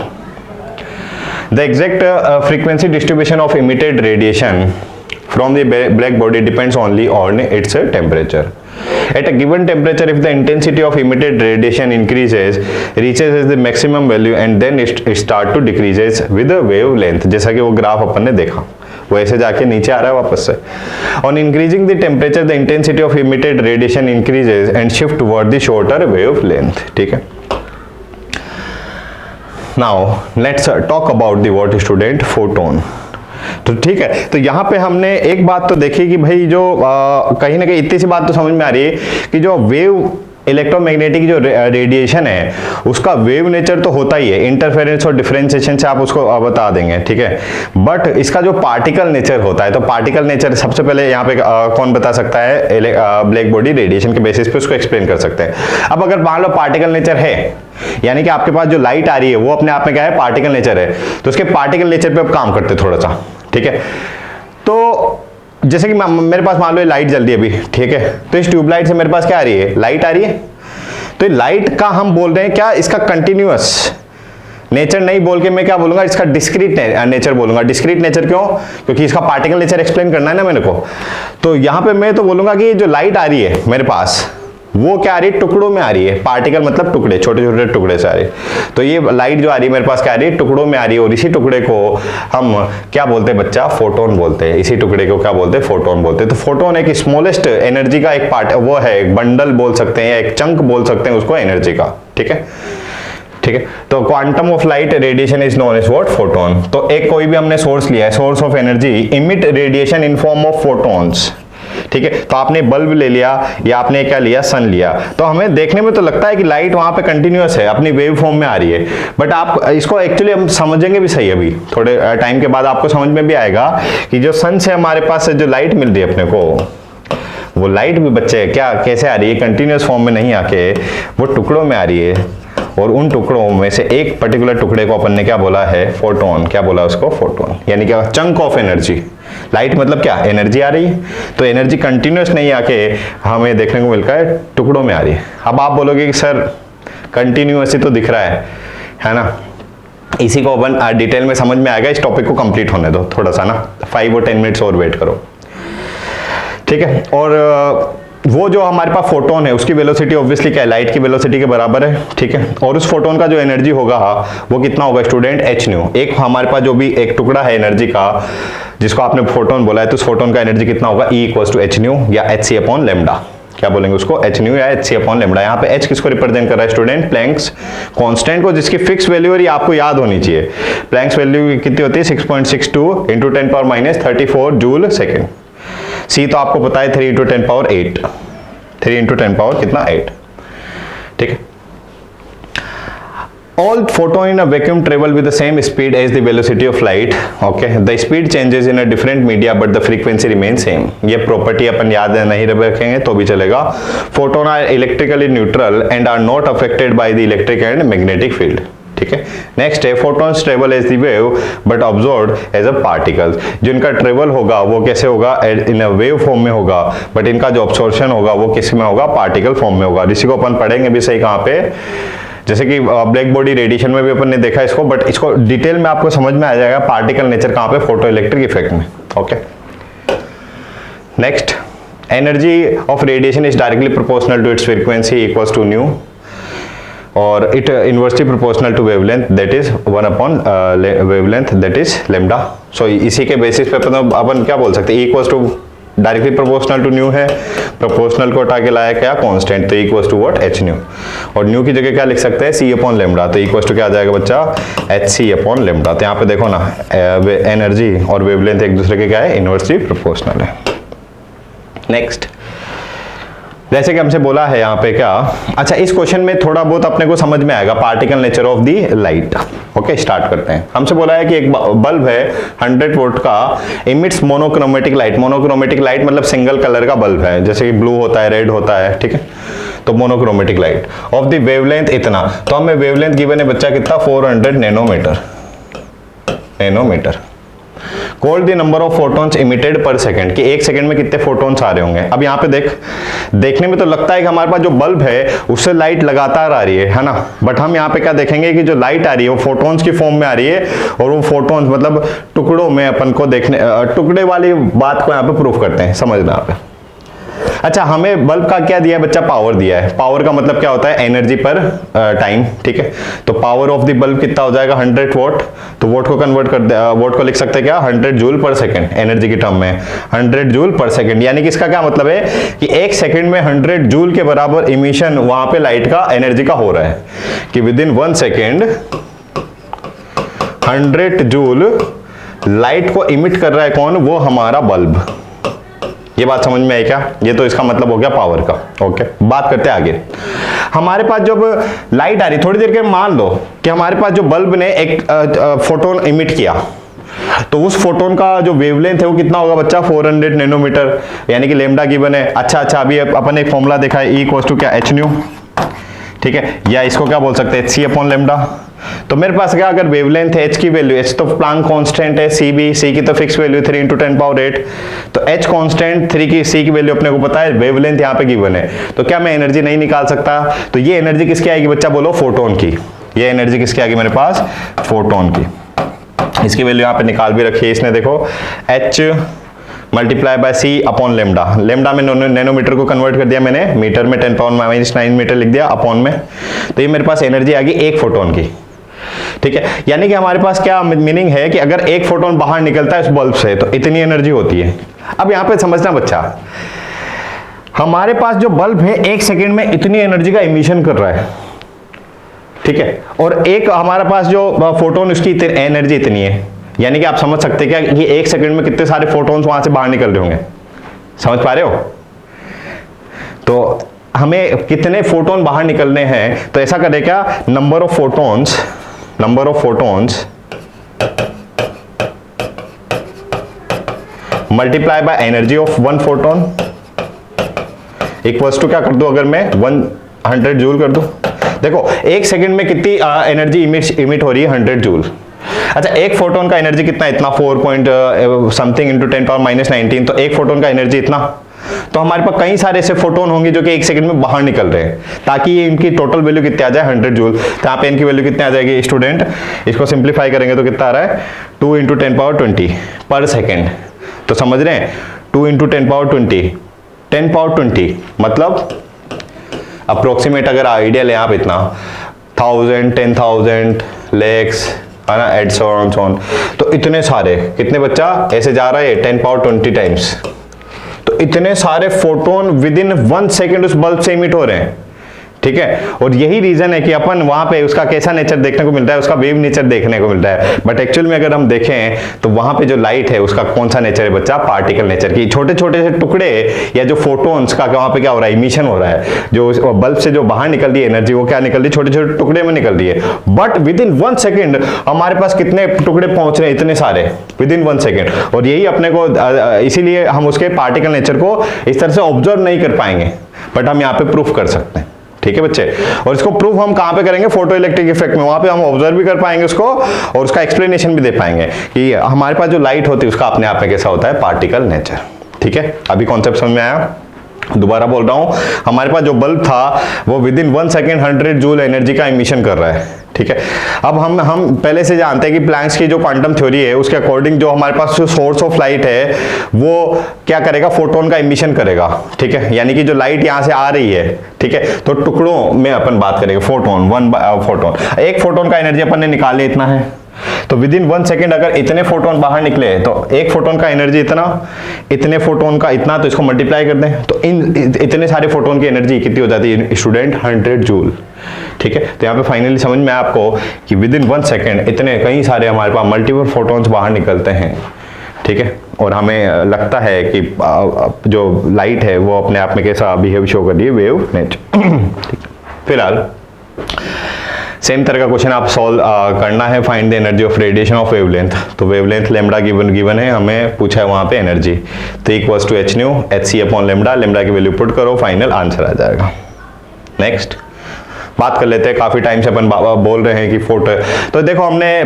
Speaker 1: the exact frequency distribution of emitted radiation from the black body depends only on its temperature. At a given temperature, if the intensity of emitted radiation increases, reaches the maximum value and then it start to decreases with the wavelength. जैसा कि वो ग्राफ अपन ने देखा, वो ऐसे जाके नीचे आ रहा है वापस से। On increasing the temperature, the intensity of emitted radiation increases and shift toward the shorter wavelength. ठीक है। Now let's talk about the what student photon. तो ठीक है, तो यहाँ पे हमने एक बात तो देखी कि भाई जो कहीं ना कहीं इतनी सी बात तो समझ में आ रही है कि जो वेव इलेक्ट्रोमैग्नेटिक जो रेडिएशन है उसका वेव नेचर तो होता ही है, इंटरफेरेंस और डिफरेंशिएशन से आप उसको बता देंगे, ठीक है। बट इसका जो पार्टिकल नेचर होता है, तो पार्टिकल नेचर सबसे पहले यहाँ पे कौन बता सकता है, ब्लैक बॉडी रेडिएशन के बेसिस पे उसको एक्सप्लेन कर सकते हैं। अब अगर मान लो पार्टिकल नेचर है, यानी कि आपके पास जो लाइट आ रही है वो अपने आप में क्या है, पार्टिकल नेचर है, तो उसके पार्टिकल नेचर पे आप काम करते थोड़ा सा, ठीक है। तो जैसे कि मेरे पास मान लो लाइट जल रही है अभी, ठीक है, तो इस ट्यूबलाइट से मेरे पास क्या आ रही है, लाइट आ रही है। तो लाइट का हम बोल रहे हैं क्या, इसका कंटिन्यूअस नेचर नहीं बोल के मैं क्या बोलूंगा, इसका डिस्क्रीट नेचर बोलूंगा। डिस्क्रीट नेचर क्यों, क्योंकि इसका पार्टिकल नेचर एक्सप्लेन करना है ना मेरे को। तो यहां पे मैं तो बोलूंगा कि जो लाइट आ रही है मेरे पास वो क्या आ रही है, टुकड़ों में आ रही है। पार्टिकल मतलब टुकड़े, छोटे छोटे टुकड़े से आ रही है। तो ये लाइट जो आ रही है मेरे पास क्या आ रही है, टुकड़ों में आ रही है। और इसी टुकड़े को हम क्या बोलते हैं बच्चा, फोटोन बोलते हैं। इसी टुकड़े को क्या बोलते हैं, फोटोन बोलते हैं। तो फोटोन एक स्मॉलेस्ट एनर्जी का एक पार्ट, वो है एक बंडल बोल सकते हैं या एक चंक बोल सकते हैं उसको एनर्जी का, ठीक है, ठीक है। तो quantum of light radiation is known as what, photon. तो एक कोई भी हमने सोर्स लिया है, source of energy emit radiation in form of photons, ठीक है। तो आपने बल्ब ले लिया या आपने क्या लिया, सन लिया। तो हमें देखने में तो लगता है कि लाइट वहां पे कंटिन्यूअस है, अपनी वेव फॉर्म में आ रही है। बट आप इसको एक्चुअली हम समझेंगे भी सही, अभी थोड़े टाइम के बाद आपको समझ में भी आएगा कि जो सन से हमारे पास जो लाइट मिल रही है अपने को, वो लाइट भी बच्चे क्या कैसे आ रही है, कंटिन्यूअस फॉर्म में नहीं आके वो टुकड़ों में आ रही है। और उन टुकड़ों में से एक पर्टिकुलर टुकड़े को अपन ने क्या बोला है, फोटोन। क्या बोला उसको, फोटोन, यानी क्या, चंक ऑफ एनर्जी। लाइट मतलब क्या, एनर्जी आ रही है, तो एनर्जी कंटिन्यूअस नहीं आके हमें देखने को मिलता है टुकड़ों में आ रही है। अब आप बोलोगे कि सर कंटिन्यूअस ही तो दिख रहा है ना। इसी को अपन डिटेल में समझ में आएगा, इस टॉपिक को कंप्लीट होने दो थोड़ा सा ना, 5 और 10 मिनट्स और वेट करो, ठीक है। और वो जो हमारे पास फोटोन है उसकी वेलोसिटी ऑब्वियसली क्या है, लाइट की वेलोसिटी के बराबर है, ठीक है। और उस फोटोन का जो एनर्जी होगा वो कितना होगा स्टूडेंट, h न्यू। एक हमारे पास जो भी एक टुकड़ा है एनर्जी का जिसको आपने फोटोन बोला है, तो उस फोटोन का एनर्जी कितना होगा, E equals to h nu या hc अपॉन लैम्डा। क्या बोलेंगे उसको, h न्यू या hc अपॉन लैम्डा। यहाँ पे h किसको रिप्रेजेंट कर रहा है स्टूडेंट, प्लैंक्स कांस्टेंट को, जिसकी फिक्स वैल्यू और ये आपको याद होनी चाहिए। प्लैंक्स वैल्यू कितनी होती है, 6.62 into 10 power minus 34 joule second. सी तो आपको पता है 3 इंटू 10 पावर 8, 3 इंटू 10 पावर कितना 8, ठीक है। all photon in a vacuum travel with the same speed as the velocity of light. Okay, the speed changes in a different media but the frequency remains same. ये प्रॉपर्टी अपन याद नहीं रखेंगे तो भी चलेगा. Photon are electrically neutral and are not affected by the electric and magnetic field. ठीक है. नेक्स्ट है photons travel as the wave but observed as a particles. जिनका ट्रेवल होगा वो कैसे होगा, इन अ वेव फॉर्म में होगा, बट इनका जो ऑब्जॉर्प्शन होगा वो किस में होगा, पार्टिकल फॉर्म में होगा. इसी को अपन पढ़ेंगे भी सही कहाँ पे, जैसे कि ब्लैक बॉडी रेडिएशन में भी अपन ने देखा इसको, बट इसको डिटेल में आपको समझ में आ जाएगा पार्टिकल नेचर कहाँ पे, फोटो इलेक्ट्रिक इफेक्ट में. Okay. Next, energy of radiation is directly proportional to its frequency equals to nu और it inversely proportional to wavelength that is 1 upon wavelength that is lambda. So इसी के बेसिस पे अपन क्या बोल सकते हैं, equals to directly proportional to nu है, प्रोपोर्शनल को हटा के लाया क्या, कांस्टेंट, तो equals to what, h nu. और न्यू की जगह क्या लिख सकते हैं, सी अपॉन लेमडा, तो इक्वल्स टू क्या आ जाएगा बच्चा, एच सी अपॉन लेमडा. तो यहाँ पे देखो ना, एनर्जी और वेवलेंथ एक दूसरे के क्या है, इनवर्सली प्रोपोर्शनल है. नेक्स्ट, जैसे कि हमसे बोला है यहाँ पे क्या, अच्छा इस क्वेश्चन में थोड़ा बहुत अपने को समझ में आएगा particle nature of the light. Okay, start करते हैं. हमसे बोला है कि एक बल्ब है 100 वोल्ट का, emits monochromatic light. Monochromatic light मतलब सिंगल कलर का बल्ब है, जैसे कि ब्लू होता है, रेड होता है, ठीक है. तो monochromatic light of the wavelength इतना, तो हमें वेवलेंथ गिवन है बच्चा कितना, 400 nanometre. Call the number of photons emitted per second, कि एक सेकंड में कितने फोटॉन्स आ रहे होंगे. अब यहाँ पे देखने में तो लगता है कि हमारे पास जो बल्ब है उससे लाइट लगातार आ रही है ना, बट हम यहाँ पे क्या देखेंगे कि जो लाइट आ रही है वो फोटॉन्स की फॉर्म में आ रही है, और वो फोटॉन्स मतलब टुकड़ों में अपन को देखने, टुकड़े वाली बात को यहाँ पे प्रूफ करते हैं, समझना आप. अच्छा, हमें बल्ब का क्या दिया है बच्चा, पावर दिया है. पावर का मतलब क्या होता है, एनर्जी पर टाइम, ठीक है. तो पावर ऑफ द बल्ब कितना हो जाएगा, 100 वोट. तो वोट को कन्वर्ट कर, वोट को लिख सकते हैं क्या, 100 जूल पर सेकंड, एनर्जी की टर्म में 100 जूल पर सेकंड. यानी कि इसका क्या मतलब है कि एक सेकंड में 100 जूल के बराबर इमिशन वहां पे लाइट का, एनर्जी का हो रहा है, कि with in 1 second 100 joule light को इमिट कर रहा है कौन, वो हमारा बल्ब. ये बात समझ में आई क्या, ये तो इसका मतलब हो गया पावर का. ओके, बात करते हैं आगे. हमारे पास जब लाइट आ रही, थोड़ी देर के मान लो कि हमारे पास जो बल्ब ने एक फोटोन इमिट किया, तो उस फोटोन का जो वेवलेंथ है वो कितना होगा बच्चा, 400 नैनोमीटर, यानी कि लेमडा गिवन है. अच्छा, अभी अपन एक फॉर्मूला देखा है, E इक्वल्स टू क्या, एच न्यू, ठीक है. या इसको क्या बोल सकते हैं, सी अपॉन लेमडा. तो मेरे पास क्या, अगर वेवलेंथ है, एच की वैल्यू, एच तो प्लांक कांस्टेंट है, सी भी, सी की तो फिक्स वैल्यू 3 × 10⁸, तो एच कांस्टेंट, 3 की, सी की वैल्यू अपने को पता है, वेवलेंथ यहाँ पे गिवन है, तो क्या मैं एनर्जी नहीं निकाल सकता. तो ये एनर्जी किसकी आएगी बच्चा, बोलो, फोटोन की. ये एनर्जी किसकी आएगी मेरे पास, फोटोन की. इसकी वैल्यू यहाँ पे निकाल भी रखी है इसने, देखो, h multiply by c upon lambda. Lambda में नैनोमीटर को कन्वर्ट कर दिया मैंने, मीटर में 10⁻⁹ मीटर लिख दिया, अपॉन में. तो ये मेरे पास एनर्जी आ गई एक फोटोन की, ठीक है. यानी कि हमारे पास क्या मीनिंग है कि अगर एक फोटोन बाहर निकलता है इस बल्ब से तो इतनी एनर्जी होती है. अब यहाँ पे समझना बच्चा, हमारे पास जो बल्ब है एक सेकंड में इतनी एनर्जी का इमिशन कर रहा है, ठीक है, और एक हमारे पास जो फोटोन, उसकी एनर्जी इतनी है. यानी कि आप समझ सकते हैं क्या कि एक सेकंड में कितने सारे फोटोन्स वहां से बाहर निकल रहे होंगे, समझ पा रहे हो. तो हमें कितने फोटोन बाहर निकलने हैं, तो ऐसा करें क्या, number of photons multiply by energy of 1 photon equals to क्या कर दो, अगर मैं 100 जूल कर दूं. देखो एक सेकंड में कितनी एनर्जी इमिट हो रही है, 100 जूल. अच्छा, एक फोटोन का एनर्जी कितना, इतना 4 पॉइंट समथिंग इंटू 10⁻⁹, तो एक फोटोन का एनर्जी इतना. तो हमारे पास कई सारे ऐसे फोटोन होंगे जो कि एक सेकंड में बाहर निकल रहे हैं, ताकि ये इनकी टोटल वैल्यू कितनी आ जाए, 100 जूल. तो यहाँ पे इनकी वैल्यू कितनी आ जाएगी स्टूडेंट, इसको सिंप्लीफाई करेंगे तो कितना आ रहा है, 2 × 10⁻20 पर सेकेंड. तो समझ रहे हैं, 2 × 10⁻20 मतलब अप्रोक्सीमेट, अगर आइडिया ले आप इतना 1000 10,000 लैक्स है ना, एड सो ऑन. तो इतने सारे, कितने बच्चा ऐसे जा रहा है 10⁻20 टाइम्स. तो इतने सारे फोटोन विद इन 1 सेकेंड उस बल्ब से इमिट हो रहे हैं, ठीक है। और यही रीजन है कि अपन वहां पे उसका कैसा नेचर देखने को मिलता है, उसका वेव नेचर देखने को मिलता है। बट एक्चुअल में अगर हम देखें तो वहां पे जो लाइट है उसका कौन सा नेचर है बच्चा, पार्टिकल नेचर की। छोटे छोटे से टुकड़े या जो फोटोन्स का वहां पे क्या हो रहा है, इमिशन हो रहा है। जो बल्ब से जो बाहर निकल रही है एनर्जी, वो क्या निकल रही है, छोटे छोटे टुकड़े में निकल रही है। बट विद इन 1 सेकेंड हमारे पास कितने टुकड़े पहुंच रहे हैं, इतने सारे, विद इन 1 सेकेंड। और यही अपने को इसीलिए हम उसके पार्टिकल नेचर को इस तरह से ऑब्जर्व नहीं कर पाएंगे, बट हम यहाँ पे प्रूफ कर सकते हैं। ठीक है बच्चे। और इसको प्रूफ हम कहां पे करेंगे, फोटो इलेक्ट्रिक इफेक्ट में। वहां पे हम ऑब्जर्व भी कर पाएंगे उसको और उसका एक्सप्लेनेशन भी दे पाएंगे कि हमारे पास जो लाइट होती है उसका अपने आप में कैसा होता है, पार्टिकल नेचर। ठीक है, अभी कॉन्सेप्ट समझ में आया? दोबारा बोल रहा हूं, हमारे पास जो बल्ब था वो with in 1 second 100 joule energy का इमिशन कर रहा है। ठीक है, अब हम पहले से जानते हैं कि प्लैंक्स की जो क्वांटम थ्योरी है उसके अकॉर्डिंग जो हमारे पास जो सोर्स ऑफ लाइट है वो क्या करेगा, फोटोन का इमिशन करेगा। ठीक है, यानी कि जो लाइट यहां से आ रही है, ठीक है, तो टुकड़ों में अपन बात करेंगे, फोटोन, फोटोन, एक फोटोन का एनर्जी अपन ने निकाल लिया, इतना है। तो विद इन 1 सेकेंड अगर इतने फोटोन बाहर निकले तो एक फोटोन का एनर्जी इतना, इतने फोटोन का इतना, तो इसको मल्टीप्लाई कर दें तो इतने सारे फोटोन की एनर्जी कितनी हो जाती है स्टूडेंट, 100 जूल। ठीक है, तो यहाँ पे फाइनली समझ में आया आपको कि विद इन 1 सेकेंड इतने कई सारे हमारे पास मल्टीपल फोटोन्स बाहर निकलते हैं। ठीक है, और हमें लगता है कि जो लाइट है वो अपने आप में कैसा बिहेव शो कर रही है, वेव नेचर। फिलहाल सेम तरह का क्वेश्चन आप सॉल्व करना है, find the energy of radiation of wavelength. तो वेवलेंथ लैम्डा गिवन है, हमें पूछा है वहां पे एनर्जी, तो equals to h nu hc upon lambda, lambda की वैल्यू पुट करो, फाइनल आंसर आ जाएगा। नेक्स्ट बात कर लेते हैं, काफी टाइम से अपन बोल रहे हैं कि फोटो, तो देखो हमने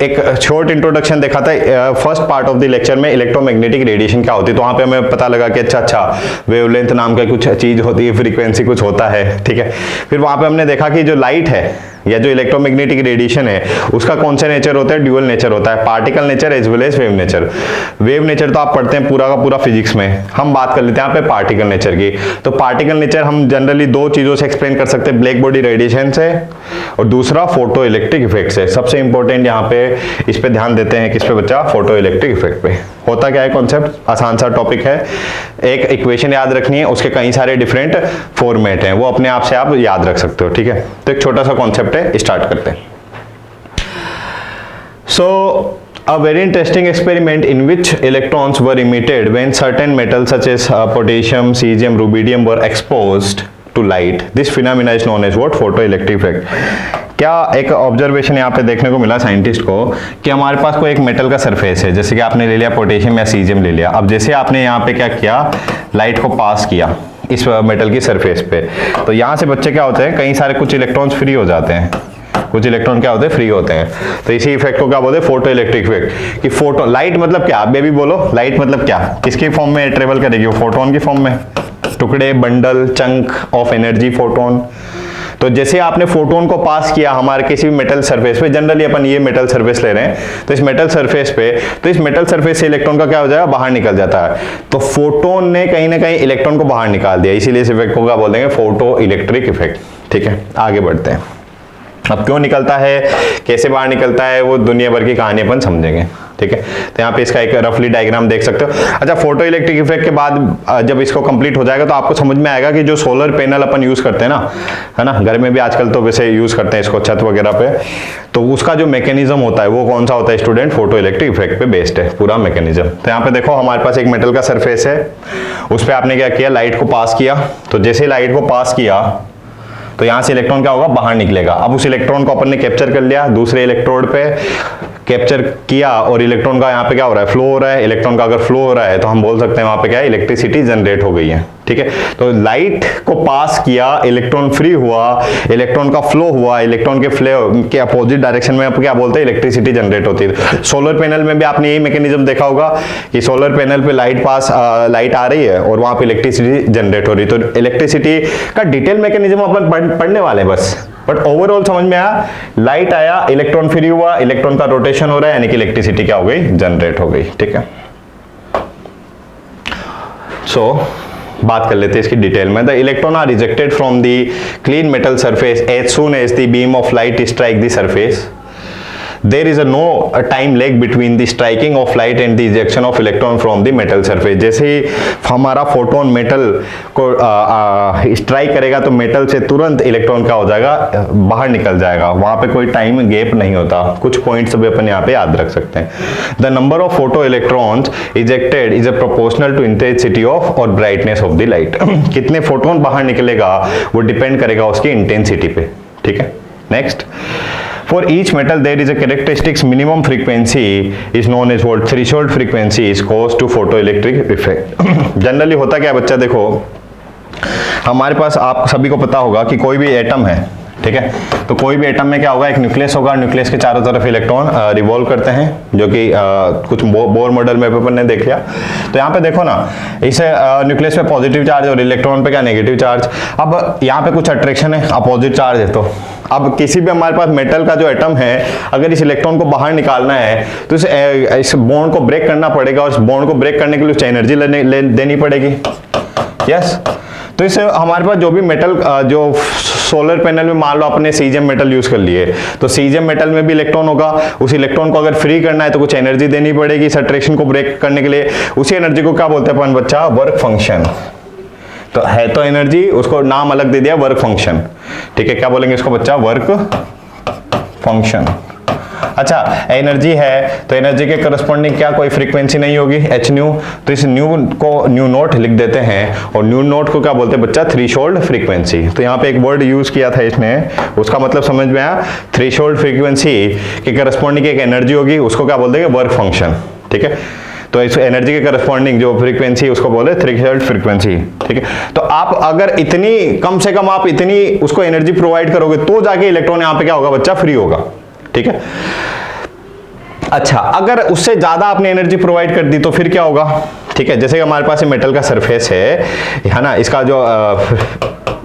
Speaker 1: एक शॉर्ट इंट्रोडक्शन देखा था first part of the lecture में, इलेक्ट्रोमैग्नेटिक रेडिएशन क्या होती है, तो वहां पे हमें पता लगा कि अच्छा वेवलेंथ नाम का कुछ चीज होती है, फ्रीक्वेंसी कुछ होता है। ठीक है, फिर वहां पे हमने देखा कि जो लाइट है या जो इलेक्ट्रोमैग्नेटिक रेडिएशन है उसका कौन सा नेचर होता है, ड्यूअल नेचर होता है, particle nature as well as wave nature. Wave nature तो आप पढ़ते हैं पूरा का पूरा फिजिक्स में, हम बात कर लेते हैं यहाँ पे पार्टिकल नेचर की। तो पार्टिकल नेचर हम जनरली दो चीजों से एक्सप्लेन कर सकते हैं, ब्लैक बॉडी रेडिएशन से और दूसरा फोटो इलेक्ट्रिक इफेक्ट से। सबसे इंपॉर्टेंट यहाँ पे इस पे ध्यान देते हैं, किस पे बच्चा, फोटो इलेक्ट्रिक इफेक्ट पे। होता क्या है कॉन्सेप्ट, आसान सा टॉपिक है, एक इक्वेशन याद रखनी है, उसके कई सारे डिफरेंट फॉर्मेट हैं, वो अपने आप से आप याद रख सकते हो। ठीक है, तो एक छोटा सा कॉन्सेप्ट है, स्टार्ट करते हैं। सो a very interesting experiment in which electrons were emitted when certain metals such as potassium, cesium, rubidium were exposed to light. This phenomena is known as what, photoelectric effect. क्या एक ऑब्जर्वेशन यहाँ पे देखने को मिला साइंटिस्ट को कि हमारे पास कोई एक मेटल का सरफेस है, जैसे कि आपने ले लिया पोटेशियम या सीजियम ले लिया। अब जैसे आपने यहाँ पे क्या किया, लाइट को पास किया इस मेटल की सरफेस पे, तो यहाँ से बच्चे क्या होते हैं, कई सारे कुछ इलेक्ट्रॉन्स फ्री हो जाते हैं, कुछ इलेक्ट्रॉन क्या होते हैं, फ्री होते हैं। तो इसी इफेक्ट को क्या बोलते हैं, फोटो इलेक्ट्रिक इफेक्ट। कि फोटो, लाइट मतलब क्या, आप बेबी बोलो, लाइट मतलब क्या, किसके फॉर्म में ट्रेवल करेगी, वो फोटोन की फॉर्म में, टुकड़े, bundle, chunk of energy, photon. तो जैसे आपने फोटोन को पास किया हमारे किसी भी मेटल सरफेस पे, जनरली अपन ये मेटल सरफेस ले रहे हैं, तो इस मेटल सरफेस पे, तो इस मेटल सरफेस से इलेक्ट्रॉन का क्या हो जाएगा, बाहर निकल जाता है। तो फोटोन ने कहीं ना कहीं इलेक्ट्रॉन को बाहर निकाल दिया, इसीलिए इस इफेक्ट को क्या बोल देंगे, फोटो इलेक्ट्रिक इफेक्ट। ठीक है, आगे बढ़ते हैं। अब क्यों निकलता है, कैसे बाहर निकलता है, वो दुनिया भर की कहानी अपन समझेंगे। ठीक है, तो यहाँ पे इसका एक रफली डायग्राम देख सकते हो। अच्छा, फोटो इलेक्ट्रिक इफेक्ट के बाद जब इसको कंप्लीट हो जाएगा तो आपको समझ में आएगा कि जो सोलर पैनल अपन यूज करते हैं ना, है ना, घर में भी आजकल तो वैसे यूज करते हैं इसको छत वगैरह पे, तो उसका जो मैकेनिज्म होता है वो कौन सा होता है स्टूडेंट, फोटो इलेक्ट्रिक इफेक्ट पे बेस्ड है पूरा मैकेनिज्म। तो यहाँ पे देखो हमारे पास एक मेटल का सरफेस है, उस पर आपने क्या किया, लाइट को पास किया। तो जैसे लाइट को पास किया तो यहां से इलेक्ट्रॉन क्या होगा, बाहर निकलेगा। अब उस इलेक्ट्रॉन को अपन ने कैप्चर कर लिया, दूसरे इलेक्ट्रोड पे कैप्चर किया और इलेक्ट्रॉन का यहाँ पे क्या हो रहा है, फ्लो हो रहा है। इलेक्ट्रॉन का अगर फ्लो हो रहा है तो हम बोल सकते हैं वहां पे क्या है, इलेक्ट्रिसिटी जनरेट हो गई है। ठीक है, तो लाइट को पास किया, इलेक्ट्रॉन फ्री हुआ, इलेक्ट्रॉन का फ्लो हुआ, इलेक्ट्रॉन के फ्लो के अपोजिट डायरेक्शन में आप क्या बोलते हैं, इलेक्ट्रिसिटी जनरेट होती है। सोलर पैनल में भी आपने यही मैकेनिज्म देखा होगा कि सोलर पैनल पे लाइट आ रही है और वहां पे इलेक्ट्रिसिटी जनरेट हो रही है। तो इलेक्ट्रिसिटी का डिटेल मैकेनिज्म अपन पढ़ने वाले बस, बट ओवरऑल समझ में आया, लाइट आया, इलेक्ट्रॉन फ्री हुआ, इलेक्ट्रॉन का रोटेशन हो रहा है, यानी कि इलेक्ट्रिसिटी क्या हो गई, जनरेट हो गई। ठीक है, सो बात कर लेते हैं इसकी डिटेल में। The electron are rejected from the clean metal surface as soon as the beam of light strike the surface. There is a no time lag between the striking of light and the ejection of electron from the metal surface. जैसे ही हमारा फोटोन मेटल को स्ट्राइक करेगा तो मेटल से तुरंत इलेक्ट्रॉन क्या हो जाएगा, बाहर निकल जाएगा, वहां पे कोई टाइम गैप नहीं होता। कुछ पॉइंट्स भी अपन यहाँ पे याद रख सकते हैं। The number of photoelectrons ejected is a proportional to intensity of और ब्राइटनेस ऑफ द लाइट। कितने फोटोन बाहर निकलेगा वो डिपेंड करेगा उसकी इंटेंसिटी पे, ठीक है। Next, for each metal there is a characteristics minimum frequency is known as what threshold frequency is caused to photoelectric effect। Generally होता क्या बच्चा, देखो हमारे पास आप सभी को पता होगा कि कोई भी एटम है, ठीक है, तो कोई भी एटम में क्या होगा, एक न्यूक्लियस होगा, न्यूक्लियस के चारों तरफ इलेक्ट्रॉन रिवॉल्व करते हैं, जो कि कुछ बोर मॉडल में अपन ने देख लिया। तो यहाँ पे देखो ना, इस न्यूक्लियस पे पॉजिटिव चार्ज और इलेक्ट्रॉन पे क्या नेगेटिव चार्ज। अब यहाँ पे कुछ अट्रैक्शन है, अपोजिट चार्ज है, तो अब किसी भी हमारे पास मेटल का जो एटम है, अगर इस इलेक्ट्रॉन को बाहर निकालना है तो इस बॉन्ड को ब्रेक करना पड़ेगा, और इस बॉन्ड को ब्रेक करने के लिए एनर्जी देनी पड़ेगी। यस, तो इस हमारे पास जो भी मेटल, जो सोलर पैनल में मान लो आपने सीजियम मेटल यूज कर लिए, तो सीजियम मेटल में भी इलेक्ट्रॉन होगा, उस इलेक्ट्रॉन को अगर फ्री करना है तो कुछ एनर्जी देनी पड़ेगी इस अट्रैक्शन को ब्रेक करने के लिए। उसी एनर्जी को क्या बोलते हैं अपन बच्चा, वर्क फंक्शन। तो है तो एनर्जी, उसको नाम अलग दे दिया वर्क फंक्शन, ठीक है। क्या बोलेंगे इसको बच्चा, वर्क फंक्शन। अच्छा, एनर्जी है तो एनर्जी के करस्पॉन्डिंग क्या कोई फ्रीक्वेंसी नहीं होगी, एच न्यू, तो इस न्यू को न्यू नोट लिख देते हैं, और न्यू नोट को क्या बोलते हैं बच्चा, थ्रेशोल्ड फ्रीक्वेंसी। तो यहाँ पे एक वर्ड यूज किया था इसने, उसका मतलब समझ में आया, थ्रेशोल्ड फ्रीक्वेंसी के करस्पॉन्डिंग एक एनर्जी होगी, उसको क्या बोलते हैं, वर्क फंक्शन, ठीक है। तो इस एनर्जी के करस्पॉन्डिंग जो फ्रीक्वेंसी उसको बोले थ्रेशोल्ड फ्रीक्वेंसी, ठीक है। तो आप अगर इतनी, कम से कम आप इतनी उसको एनर्जी प्रोवाइड करोगे तो जाके इलेक्ट्रॉन यहाँ पे क्या होगा बच्चा, फ्री होगा, ठीक है। अच्छा, अगर उससे ज्यादा आपने एनर्जी प्रोवाइड कर दी तो फिर क्या होगा, ठीक है। जैसे हमारे पास मेटल का सरफेस है ना, इसका जो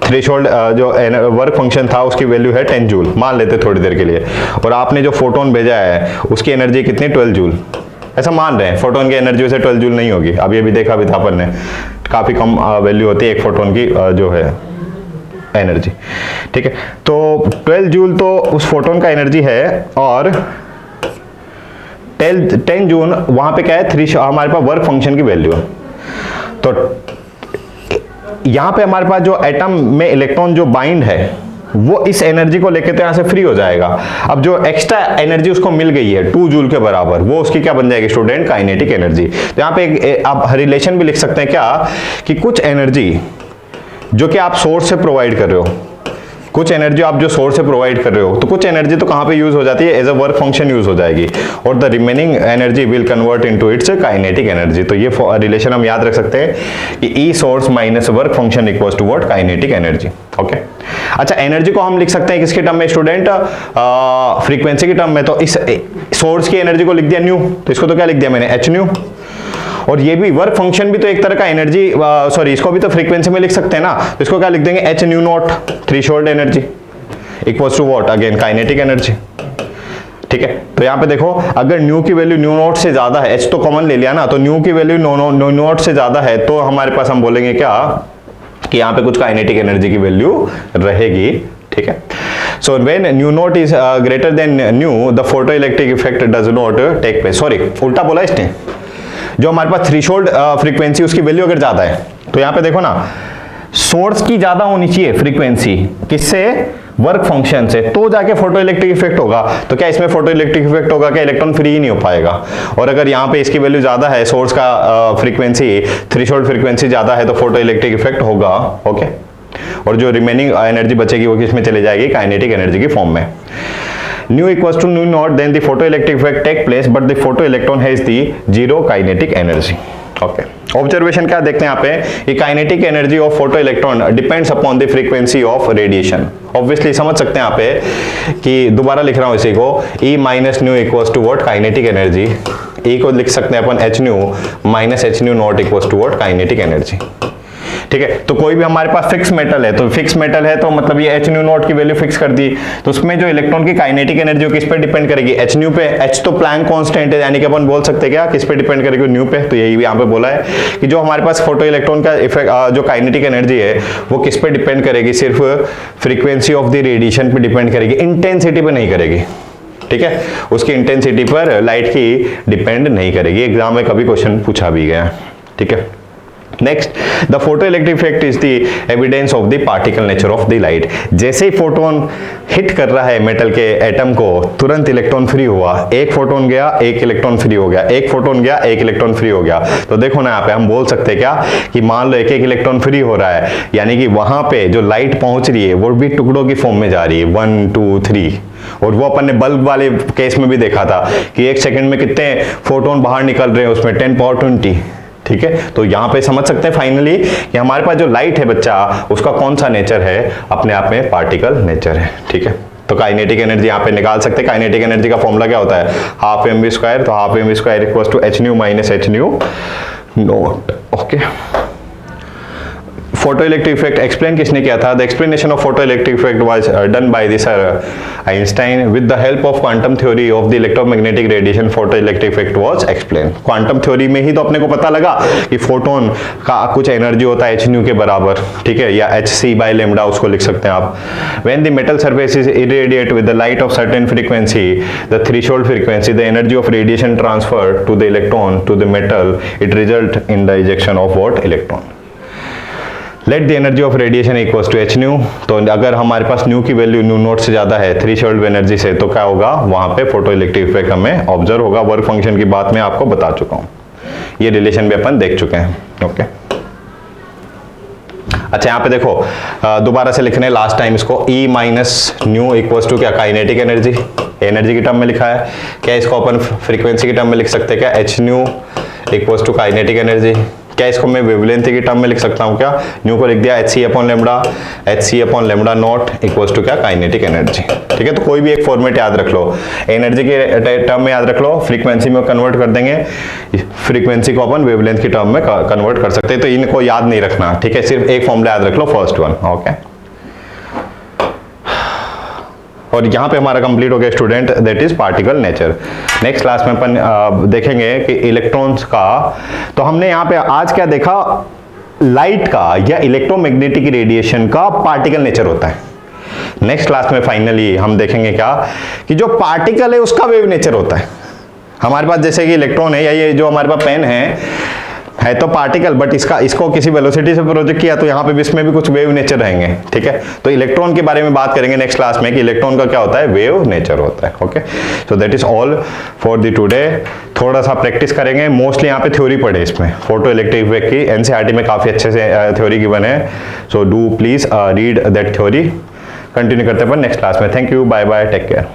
Speaker 1: थ्रेशोल्ड जो वर्क फंक्शन था उसकी वैल्यू है 10 जूल मान लेते थोड़ी देर के लिए, और आपने जो फोटोन भेजा है उसकी एनर्जी कितनी, 12 जूल, ऐसा मान रहे हैं। फोटोन की एनर्जी से 12 जूल नहीं होगी, अब ये भी देखा भी था अपन ने, काफी कम वैल्यू होती है एक फोटोन की जो है एनर्जी, ठीक है। तो 12 जूल तो उस फोटोन का एनर्जी है, और 10 जूल वहां पे क्या है, हमारे पास वर्क फंक्शन की वैल्यू है। तो यहां पे हमारे पास जो एटम में इलेक्ट्रॉन जो बाइंड है वो इस एनर्जी को लेकर तो यहां से फ्री हो जाएगा। अब जो एक्स्ट्रा एनर्जी उसको मिल गई है 2 जूल के बराबर, वो उसकी क्या बन जाएगी स्टूडेंट, काइनेटिक एनर्जी। तो यहाँ पे आप रिलेशन भी लिख सकते हैं क्या, कि कुछ एनर्जी जो कि आप सोर्स से प्रोवाइड कर रहे हो, कुछ एनर्जी आप जो सोर्स से प्रोवाइड कर रहे हो, तो कुछ एनर्जी तो कहां पे यूज हो जाती है, as a work function use हो जाएगी, और the remaining energy will convert into its kinetic energy. तो ये रिलेशन हम याद रख सकते हैं कि E source minus work function equals to what, kinetic energy. Okay, अच्छा, एनर्जी को हम लिख सकते हैं किसके टर्म में स्टूडेंट, फ्रीक्वेंसी के टर्म में। तो इस सोर्स की एनर्जी को लिख दिया न्यू, तो इसको तो क्या लिख दिया मैंने, एच न्यू। और ये भी वर्क फंक्शन भी तो एक तरह का एनर्जी, सॉरी इसको भी तो फ्रीक्वेंसी में लिख सकते हैं ना, तो इसको क्या लिख देंगे, h nu nought, threshold energy equals to what, again kinetic energy, ठीक है। तो यहाँ पे देखो, अगर न्यू की वैल्यू न्यू नॉट से ज्यादा है, एच तो कॉमन ले लिया ना, तो न्यू की वैल्यू न्यू नॉट से ज्यादा है, तो हमारे पास हम बोलेंगे क्या, कि यहाँ पे कुछ काइनेटिक एनर्जी की वैल्यू रहेगी, ठीक है। So when nu naught is greater than nu, the photoelectric effect does not take place. Sorry, उल्टा बोला इसने। जो हमारे पास थ्रेशोल्ड फ्रीक्वेंसी उसकी वैल्यू अगर ज्यादा है, तो यहाँ पे देखो ना, सोर्स की ज्यादा होनी चाहिए फ्रीक्वेंसी, किससे, वर्क फंक्शन से, तो जाके फोटो इलेक्ट्रिक इफेक्ट होगा। तो क्या इसमें फोटो इलेक्ट्रिक इफेक्ट होगा, क्या इलेक्ट्रॉन फ्री ही नहीं हो पाएगा। और अगर यहाँ पे इसकी वैल्यू ज्यादा है, सोर्स का फ्रीक्वेंसी, थ्रेशोल्ड फ्रीक्वेंसी ज्यादा है, तो फोटो इलेक्ट्रिक इफेक्ट होगा, ओके। और जो रिमेनिंग एनर्जी बचेगी वो किसमें चले जाएगी, काइनेटिक एनर्जी की फॉर्म में। nu equals to nu naught, then the photoelectric effect take place, but the photoelectron has the zero kinetic energy. Okay. Observation क्या देखते हैं यहाँ पे, कि kinetic energy of photo electron depends upon the frequency of radiation. Obviously समझ सकते हैं यहाँ पे कि दोबारा लिख रहा हूँ इसी को, E minus nu equals to what, kinetic energy. E को लिख सकते हैं अपन H nu minus H nu naught equals to what, kinetic energy, ठीक है। तो कोई भी हमारे पास फिक्स मेटल है, तो फिक्स मेटल है तो मतलब ये एच न्यू नॉट की वैल्यू फिक्स कर दी, तो उसमें जो इलेक्ट्रॉन की काइनेटिक एनर्जी किस पे डिपेंड करेगी, एच न्यू पे। एच तो प्लैंक कांस्टेंट है, यानी कि अपन बोल सकते हैं क्या, किस पे डिपेंड करेगी, न्यू पे। तो यही यहाँ पे बोला है कि जो हमारे पास फोटो इलेक्ट्रॉन का इफेक्ट, जो काइनेटिक एनर्जी है वो किस पे डिपेंड करेगी, सिर्फ फ्रीक्वेंसी ऑफ द रेडिएशन पे डिपेंड करेगी, इंटेंसिटी पे नहीं करेगी। ठीक है, उसकी इंटेंसिटी पर लाइट की डिपेंड नहीं करेगी। एग्जाम में कभी क्वेश्चन पूछा भी गया, ठीक है। Next, the photo electric effect is the evidence of the particle nature of the light. जैसे ही फोटोन हिट कर रहा है मेटल के एटम को, तुरंत इलेक्ट्रॉन फ्री हुआ, एक फोटोन गया एक इलेक्ट्रॉन फ्री हो गया, एक फोटोन गया एक इलेक्ट्रॉन फ्री हो गया। तो देखो ना यहाँ पे हम बोल सकते हैं क्या कि मान लो एक एक इलेक्ट्रॉन फ्री हो रहा है, यानी कि वहां पे जो लाइट पहुंच रही है वो भी टुकड़ों की फॉर्म में जा रही है, 1 2 3। और वो अपन ने बल्ब वाले केस में भी देखा था कि एक सेकंड में कितने फोटोन बाहर निकल रहे हैं, उसमें 10 पावर 20, ठीक है। तो यहां पे समझ सकते हैं फाइनली कि हमारे पास जो लाइट है बच्चा, उसका कौन सा नेचर है, अपने आप में पार्टिकल नेचर है, ठीक है। तो काइनेटिक एनर्जी यहां पे निकाल सकते हैं। काइनेटिक एनर्जी का फॉर्मूला क्या होता है, हाफ एम वी स्क्वायर। तो half m v square equals to h nu minus H nu nought, okay. Photoelectric effect explain किसने किया था? The explanation of photoelectric effect was done by the sir Einstein with the help of quantum theory of the electromagnetic radiation. Photoelectric effect was explain. Quantum theory में ही तो अपने को पता लगा कि फोटोन का कुछ एनर्जी होता है एच न्यू के बराबर, ठीक है, या एच सी बाय लेमडा उसको लिख सकते हैं आप। When the metal surface is irradiate with the light of certain frequency, the threshold frequency, the energy of radiation transfer to the electron to the metal, it result in the ejection of what, electron. Let the energy of radiation equals to h nu. तो अगर हमारे पास न्यू की वैल्यू न्यू नोट से ज्यादा है थ्रेशोल्ड एनर्जी से, तो क्या होगा, वहां पे फोटो इलेक्ट्रिक इफेक्ट हमें ऑब्जर्व होगा। वर्क फंक्शन की बात मैं आपको बता चुका हूं, ये रिलेशन भी अपन देख चुके हैं, ओके। अच्छा यहाँ पे देखो दोबारा से लिखने लास्ट टाइम इसको, E minus nu equals to क्या, काइनेटिक एनर्जी, एनर्जी की टर्म में लिखा है। क्या इसको अपन फ्रीक्वेंसी की टर्म में लिख सकते हैं क्या, h nu equals to kinetic energy. क्या इसको मैं वेवलेंथ की टर्म में लिख सकता हूं क्या, न्यू को लिख दिया h c upon lambda nought equals to क्या, काइनेटिक एनर्जी, ठीक है। तो कोई भी एक फॉर्मेट याद रख लो, एनर्जी के टर्म में याद रख लो, फ्रीक्वेंसी में कन्वर्ट कर देंगे, फ्रीक्वेंसी को अपन वेवलेंथ की टर्म में कन्वर्ट कर सकते हैं। तो इनको याद नहीं रखना, ठीक है, सिर्फ एक फॉर्मूला याद रख लो, फर्स्ट वन, ओके। और यहाँ पे हमारा कंप्लीट हो गया student, that is particle nature. Next class में अपन देखेंगे कि इलेक्ट्रॉन्स का, तो हमने यहाँ पे आज क्या देखा, लाइट का या इलेक्ट्रोमैग्नेटिक रेडिएशन का पार्टिकल नेचर होता है। नेक्स्ट क्लास में फाइनली हम देखेंगे क्या कि जो पार्टिकल है उसका वेव नेचर होता है। हमारे पास जैसे कि इलेक्ट्रॉन है या ये जो हमारे पास पेन है तो पार्टिकल, बट इसको किसी वेलोसिटी से प्रोजेक्ट किया तो यहाँ पे भी इसमें भी कुछ वेव नेचर रहेंगे, ठीक है। तो इलेक्ट्रॉन के बारे में बात करेंगे नेक्स्ट क्लास में कि इलेक्ट्रॉन का क्या होता है, वेव नेचर होता है, okay. So that is all for the today. थोड़ा सा प्रैक्टिस करेंगे, मोस्टली यहाँ पे थ्योरी पढ़े इसमें, फोटो इलेक्ट्रिक इफेक्ट की एनसीईआरटी में काफी अच्छे से थ्योरी गिवन है। So do please read that theory. Continue करते हैं नेक्स्ट क्लास में। Thank you, bye bye, take care.